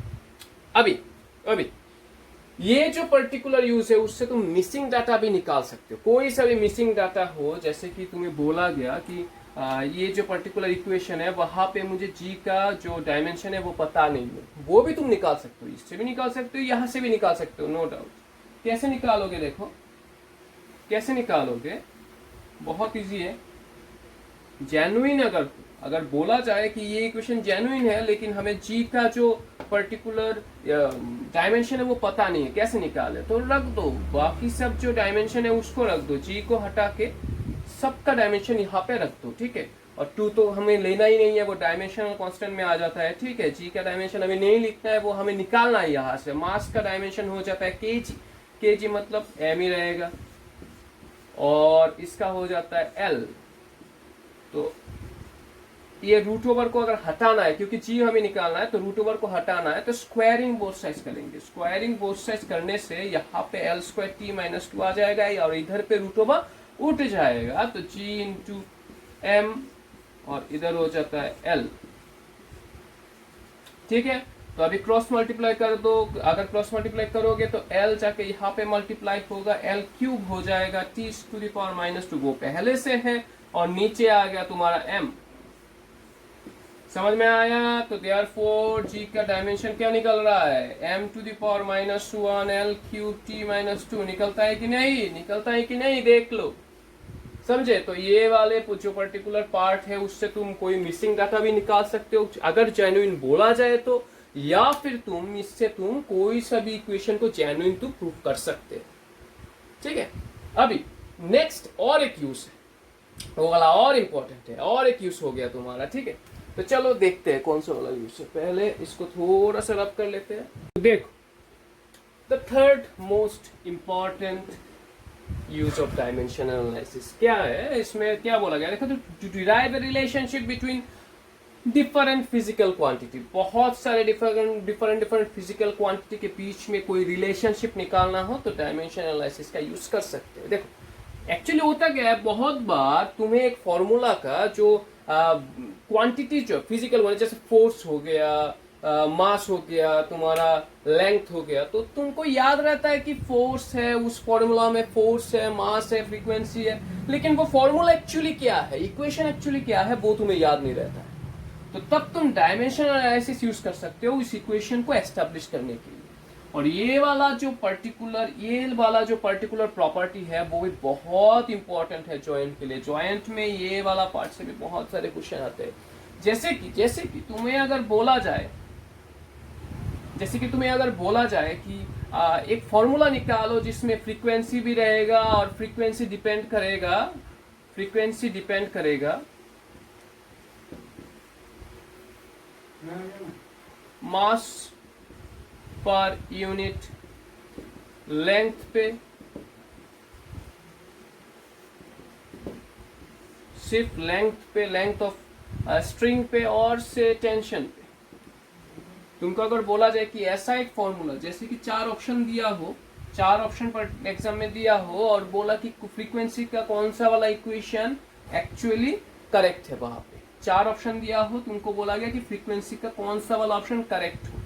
A: अभी ये जो पर्टिकुलर यूज है उससे तुम मिसिंग डाटा भी निकाल सकते हो। कोई सा भी मिसिंग डाटा हो, जैसे कि तुम्हें बोला गया कि ये जो पर्टिकुलर इक्वेशन है वहां पे मुझे जी का जो डायमेंशन है वो पता नहीं है, वो भी तुम निकाल सकते हो। इससे भी निकाल सकते हो, यहां से भी निकाल सकते हो, नो डाउट। कैसे निकालोगे? देखो कैसे निकालोगे, बहुत इजी है। जेन्युइन अगर बोला जाए कि ये इक्वेशन जेन्युइन है लेकिन हमें जी का जो पर्टिकुलर डायमेंशन है वो पता नहीं है, कैसे निकाले? तो रख दो, बाकी सब जो डायमेंशन है उसको रख दो, जी को हटा के सबका डायमेंशन यहाँ पे रख दो, ठीक है। और 2 तो हमें लेना ही नहीं है, वो डायमेंशनल कांस्टेंट में आ जाता है, ठीक है। जी का डायमेंशन हमें नहीं लिखना है, वो हमें निकालना है यहाँ से। मास का डायमेंशन हो जाता है केजी, केजी मतलब एम ही रहेगा, और इसका हो जाता है एल। तो ये रूट ओवर को अगर हटाना है, क्योंकि जी हमें निकालना है, तो रूट ओवर को हटाना है, तो स्क्वायरिंग बोथ साइड्स करेंगे। स्क्वायरिंग बोथ साइड्स करने से यहाँ पे एल स्क्वायर टी माइनस 2 आ जाएगा, और इधर पे रूट ओवर उठ जाएगा, तो जी इंटू एम, और इधर हो जाता है एल, ठीक है। तो अभी क्रॉस मल्टीप्लाई कर दो, अगर क्रॉस मल्टीप्लाई करोगे तो एल जाके यहाँ पे मल्टीप्लाई होगा, एल क्यूब हो जाएगा, T to the power minus 2 वो पहले से है, और नीचे आ गया तुम्हारा एम। समझ में आया? तो देयरफॉर जी का डायमेंशन क्या निकल रहा है? M to the power minus 1 L cube T minus 2 निकलता है कि नहीं? निकलता है कि नहीं? देख लो, समझे? तो ये वाले जो पर्टिकुलर पार्ट है उससे तुम कोई मिसिंग डाटा भी निकाल सकते हो अगर जेन्युइन बोला जाए तो, या फिर तुम इससे तुम कोई सा भी इक्वेशन को जेन्युइन तो प्रूव कर सकते हो, ठीक है। अभी नेक्स्ट और एक यूज है, वो वाला और इंपॉर्टेंट है, और एक यूज हो गया तुम्हारा, ठीक है। तो चलो देखते हैं कौन सा वाला यूज है। पहले इसको थोड़ा सा रब कर लेते हैं। देखो, the third most important use of dimension analysis क्या है, इसमें क्या बोला गया? देखो, to derive the relationship between different physical quantity. बहुत सारे डिफरेंट फिजिकल क्वांटिटी के बीच में कोई रिलेशनशिप निकालना हो तो डायमेंशन एनालिसिस का यूज कर सकते हैं। देखो एक्चुअली होता क्या है, बहुत बार तुम्हें एक फॉर्मूला का जो क्वांटिटी जो फिजिकल, जैसे फोर्स हो गया, मास हो गया, तुम्हारा लेंथ हो गया, तो तुमको याद रहता है कि फोर्स है, उस फॉर्मूला में फोर्स है, मास है, फ्रीक्वेंसी है, लेकिन वो फॉर्मूला एक्चुअली क्या है, इक्वेशन एक्चुअली क्या है, वो तुम्हें याद नहीं रहता है। तो तब तुम डायमेंशन एनालिसिस यूज कर सकते हो इस इक्वेशन को एस्टेब्लिश करने के लिए। और ये वाला जो पर्टिकुलर प्रॉपर्टी है वो भी बहुत इंपॉर्टेंट है जॉइंट के लिए। जॉइंट में ये वाला पार्ट से भी बहुत सारे क्वेश्चन आते हैं। जैसे कि तुम्हें अगर बोला जाए कि एक फॉर्मूला निकालो जिसमें फ्रीक्वेंसी भी रहेगा, और फ्रीक्वेंसी डिपेंड करेगा मास पर यूनिट लेंथ पे, सिर्फ लेंथ ऑफ स्ट्रिंग पे, और से टेंशन पे। तुमको अगर बोला जाए कि ऐसा एक फॉर्मूला, जैसे कि 4 ऑप्शन दिया हो, 4 ऑप्शन पर एग्जाम में दिया हो, और बोला कि फ्रीक्वेंसी का कौन सा वाला इक्वेशन एक्चुअली करेक्ट है, वहां पे 4 ऑप्शन दिया हो, तुमको बोला गया कि फ्रीक्वेंसी का कौन सा वाला ऑप्शन करेक्ट हो,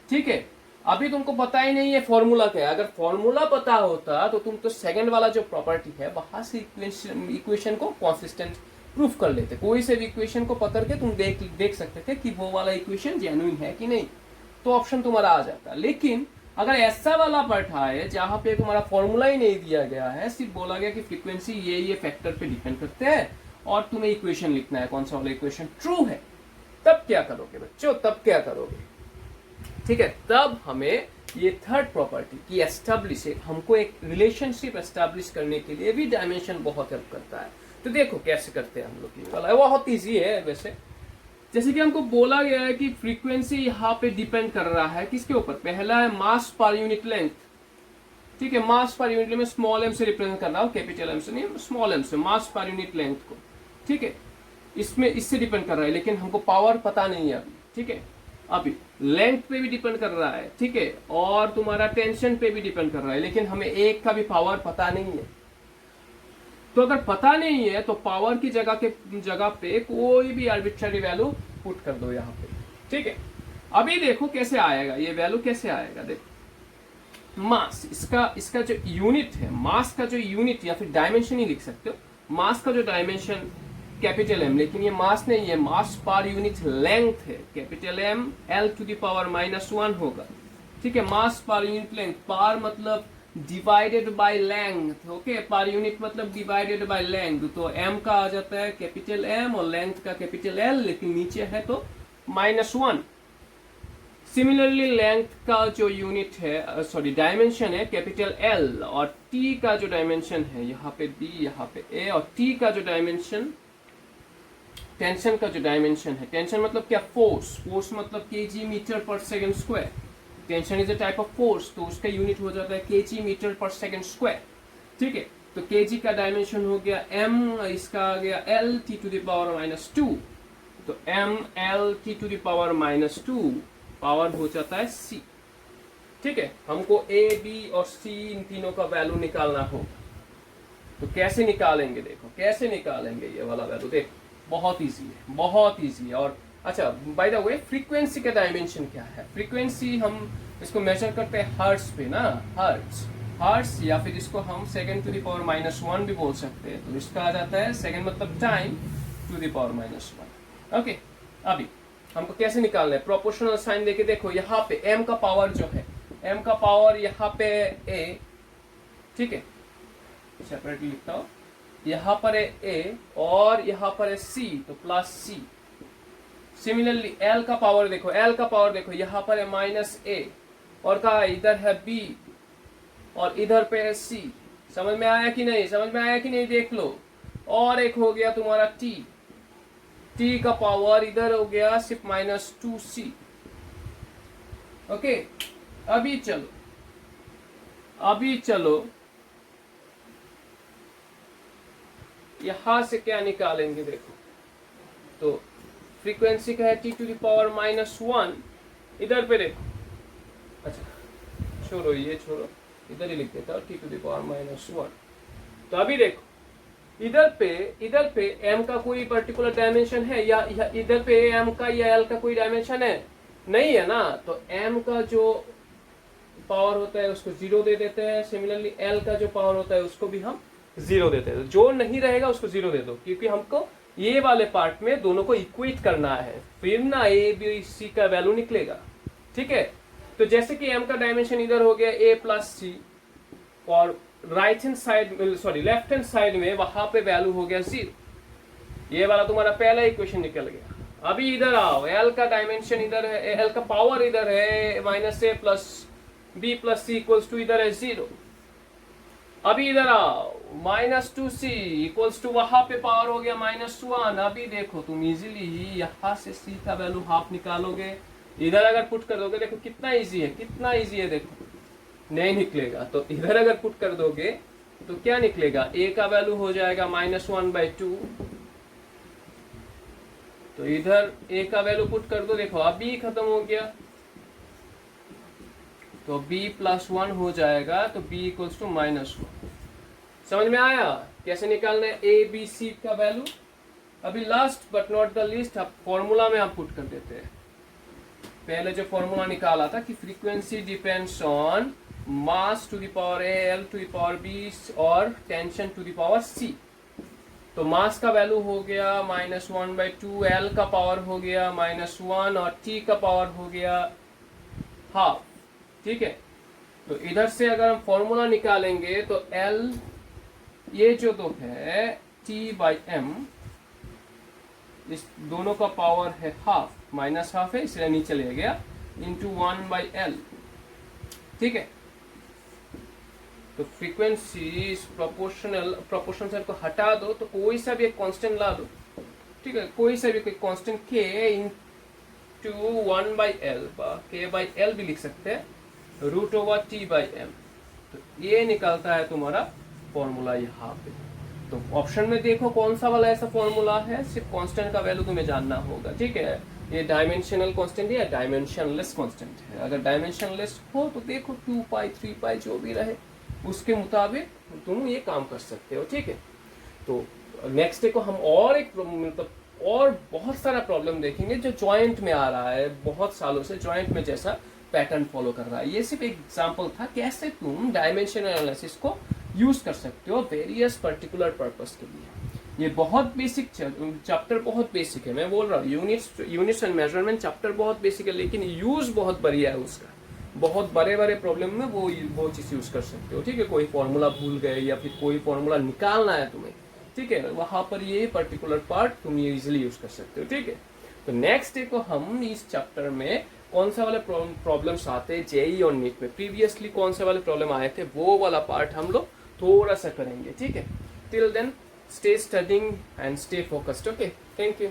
A: ठीक है। अभी तुमको पता ही नहीं है फॉर्मूला क्या है। अगर फॉर्मूला पता होता तो तुम तो सेकंड वाला जो प्रॉपर्टी है वहां से इक्वेशन को कंसिस्टेंट प्रूफ कर लेते। कोई से भी इक्वेशन को पकड़ के तुम देख सकते थे कि वो वाला इक्वेशन जेन्युइन है कि नहीं, तो ऑप्शन तुम्हारा आ जाता। लेकिन अगर ऐसा वाला बैठा है जहां पे तुम्हारा फॉर्मूला ही नहीं दिया गया है, सिर्फ बोला गया कि फ्रीक्वेंसी ये फैक्टर पे डिपेंड करते हैं, और तुम्हें इक्वेशन लिखना है कौन सा वाला इक्वेशन ट्रू है, तब क्या करोगे बच्चों? ठीक है, तब हमें ये थर्ड प्रॉपर्टी की एस्टैब्लिश है, हमको एक रिलेशनशिप एस्टैब्लिश करने के लिए भी डायमेंशन बहुत हेल्प करता है। तो देखो कैसे करते हैं हम लोग, ये वाला बहुत इजी है वैसे। जैसे कि हमको बोला गया है कि फ्रीक्वेंसी यहाँ पे डिपेंड कर रहा है किसके ऊपर? पहला है मास पर यूनिट लेंथ, ठीक है। मास पर यूनिट में स्मॉल एम से रिप्रेजेंट करना हो, कैपिटल एम से नहीं, स्मॉल एम से, मास पर यूनिट लेंथ को, ठीक है। इसमें इससे डिपेंड कर रहा है, लेकिन हमको पावर पता नहीं है अभी, ठीक है। अभी लेंथ पे भी डिपेंड कर रहा है, ठीक है, और तुम्हारा टेंशन पे भी डिपेंड कर रहा है, लेकिन हमें एक का भी पावर पता नहीं है। तो अगर पता नहीं है तो पावर की जगह पे कोई भी आर्बिट्ररी वैल्यू पुट कर दो यहाँ पे, ठीक है। अभी देखो कैसे आएगा ये वैल्यू, कैसे आएगा देखो। मास, इसका जो यूनिट है, मास का जो यूनिट या फिर डायमेंशन ही लिख सकते हो। मास का जो डायमेंशन कैपिटल एम, लेकिन ये मास नहीं है, मास पर यूनिट लेंथ है, capital M L to the power -1 होगा, ठीक है। मास पर यूनिट लेंथ, पार मतलब divided by length, okay, per unit मतलब डिवाइडेड बाय लेंथ, तो एम का आ जाता है कैपिटल एम और लेंथ का कैपिटल एल, लेकिन नीचे है तो -1। सिमिलरली लेंथ का जो यूनिट है, सॉरी डायमेंशन है कैपिटल एल, और टी का जो डायमेंशन है यहाँ पे डी, यहाँ पे ए, और टी का जो डायमेंशन, टेंशन का जो डायमेंशन है, टेंशन मतलब क्या, फोर्स, फोर्स मतलब केजी मीटर पर second square, tension is a type of force, तो उसका यूनिट हो जाता है केजी मीटर पर सेकंड स्क्वायर, ठीक है। तो केजी का डायमेंशन हो गया एम, इसका आ गया L T to the power -2, तो M L T to the power -2 power हो जाता है सी, ठीक है। हमको ए बी और सी इन तीनों का वैल्यू निकालना होगा। तो कैसे निकालेंगे, देखो कैसे निकालेंगे ये वाला वैल्यू, देखो बहुत इजी है, बहुत इजी है। और अच्छा बाय द वे, फ्रीक्वेंसी का डायमेंशन क्या है? फ्रीक्वेंसी हम इसको मेजर करते हैं हर्ट्ज पे ना, हर्ट्ज, या फिर इसको हम सेकंड टू द पावर -1 भी बोल सकते हैं। तो इसका आ जाता है सेकंड मतलब time to the power -1, okay. अभी हमको कैसे निकालना है, प्रोपोर्शनल साइन देके देखो, यहाँ पे m का पावर जो है, m का पावर यहाँ पे a, ठीक है, सेपरेटली लिखता हूँ, यहाँ पर है a और यहाँ पर है c, तो +c। सिमिलरली l का पावर देखो, l का पावर देखो, यहाँ पर है -a, और कहा इधर है b और इधर पे है c। समझ में आया कि नहीं, समझ में आया कि नहीं, देख लो। और एक हो गया तुम्हारा t, t का पावर इधर हो गया सिर्फ -2c, ओके। अभी चलो यहां से क्या निकालेंगे, देखो तो फ्रीक्वेंसी का है टी टू द पावर -1, इधर पे देखो, अच्छा छोड़ो ये छोड़ो, इधर ही लिख देता हूँ टी टू द पावर -1। तो अभी देखो इधर पे m का कोई पर्टिकुलर डायमेंशन है, या इधर पे m का या l का कोई डायमेंशन है, नहीं है ना, तो m का जो पावर होता है उसको 0 दे देते हैं। सिमिलरली l का जो पावर होता है उसको भी हम 0 देते हैं। जो नहीं रहेगा उसको 0 दे दो, क्योंकि हमको ये वाले पार्ट में दोनों को इक्वेट करना है, फिर ना a b c का वैल्यू निकलेगा, ठीक है। तो जैसे कि m का डायमेंशन इधर हो गया a + c, और right hand side, sorry left hand side में वहां पे वैल्यू हो गया 0। ये वाला तुम्हारा पहला इक्वेशन निकल गया। अभी इधर आओ, l का डायमेंशन इधर है, l का पावर इधर है -a + b + c equals to इधर है 0। अभी इधर आओ, -2c इक्वल्स टू वहां पे पावर हो गया -1। अभी देखो तुम इजीली यहाँ से c का वैल्यू हाफ निकालोगे, इधर अगर पुट कर दोगे, देखो कितना इजी है, कितना इजी है, देखो नहीं निकलेगा। तो इधर अगर पुट कर दोगे तो क्या निकलेगा, a का वैल्यू हो जाएगा -1/2, तो इधर a का वैल्यू पुट कर दो, देखो अब b खत्म हो गया, तो b + 1 हो जाएगा, तो b इक्वल्स टू -1। समझ में आया कैसे निकालना है a b c का वैल्यू? अभी last but not the least, अब फॉर्मूला में हम पुट कर देते हैं। पहले जो फॉर्मूला निकाला था कि frequency depends on mass to the power a, l to the power b और tension to the power c। तो मास का वैल्यू हो गया -1/2, l का पावर हो गया -1 और t का पावर हो गया हाफ, ठीक है। तो इधर से अगर हम फॉर्मूला निकालेंगे तो l ये जो तो है t/m, इस दोनों का पावर है हाफ, -हाफ है इसलिए नीचे ले गया, इंटू 1/l, ठीक है। तो फ्रीक्वेंसी इस प्रोपोर्शनल से को हटा दो, तो कोई सा भी एक कांस्टेंट ला दो, ठीक है, कोई सा भी कोई constant k into 1/l, k/l भी लिख सकते हैं, √t/m। तो ये निकलता है तुम्हारा फॉर्मूला यहाँ पे, तो ऑप्शन में देखो कौन सा वाला ऐसा फॉर्मूला है, सिर्फ कांस्टेंट का वैल्यू तुम्हें जानना होगा, ठीक है। ये डायमेंशनल कांस्टेंट है या डायमेंशनलेस कांस्टेंट है। अगर डायमेंशनलेस हो तो देखो 2 पाई 3 पाई जो भी रहे उसके मुताबिक तुम ये काम कर सकते हो, ठीक है। तो नेक्स्ट डे को हम और एक मतलब और बहुत सारा प्रॉब्लम देखेंगे जो जॉइंट में आ रहा है, बहुत सालों से जॉइंट में जैसा पैटर्न फॉलो कर रहा है। ये सिर्फ एक एग्जांपल था कैसे तुम डायमेंशनल एनालिसिस को यूज कर सकते हो वेरियस पर्टिकुलर पर्पस के लिए। ये बहुत बेसिक चैप्टर, बहुत बेसिक है, मैं बोल रहा हूँ यूनिट्स एंड मेजरमेंट चैप्टर बहुत बेसिक है, लेकिन यूज बहुत बढ़िया है उसका। बहुत बड़े बड़े प्रॉब्लम में वो चीज यूज कर सकते हो, ठीक है। कोई फॉर्मूला भूल गए या फिर कोई फॉर्मूला निकालना है तुम्हें, ठीक है, वहां पर ये पर्टिकुलर पार्ट तुम ये इजिली यूज कर सकते हो, ठीक है। तो नेक्स्ट डे को हम इस चैप्टर में कौन सा वाले प्रॉब्लम्स आते हैं जेईई और नीट में, प्रीवियसली कौन से वाले प्रॉब्लम आए थे, वो वाला पार्ट हम लोग थोड़ा सा करेंगे, ठीक है। Till then stay studying and stay focused. Okay, thank you.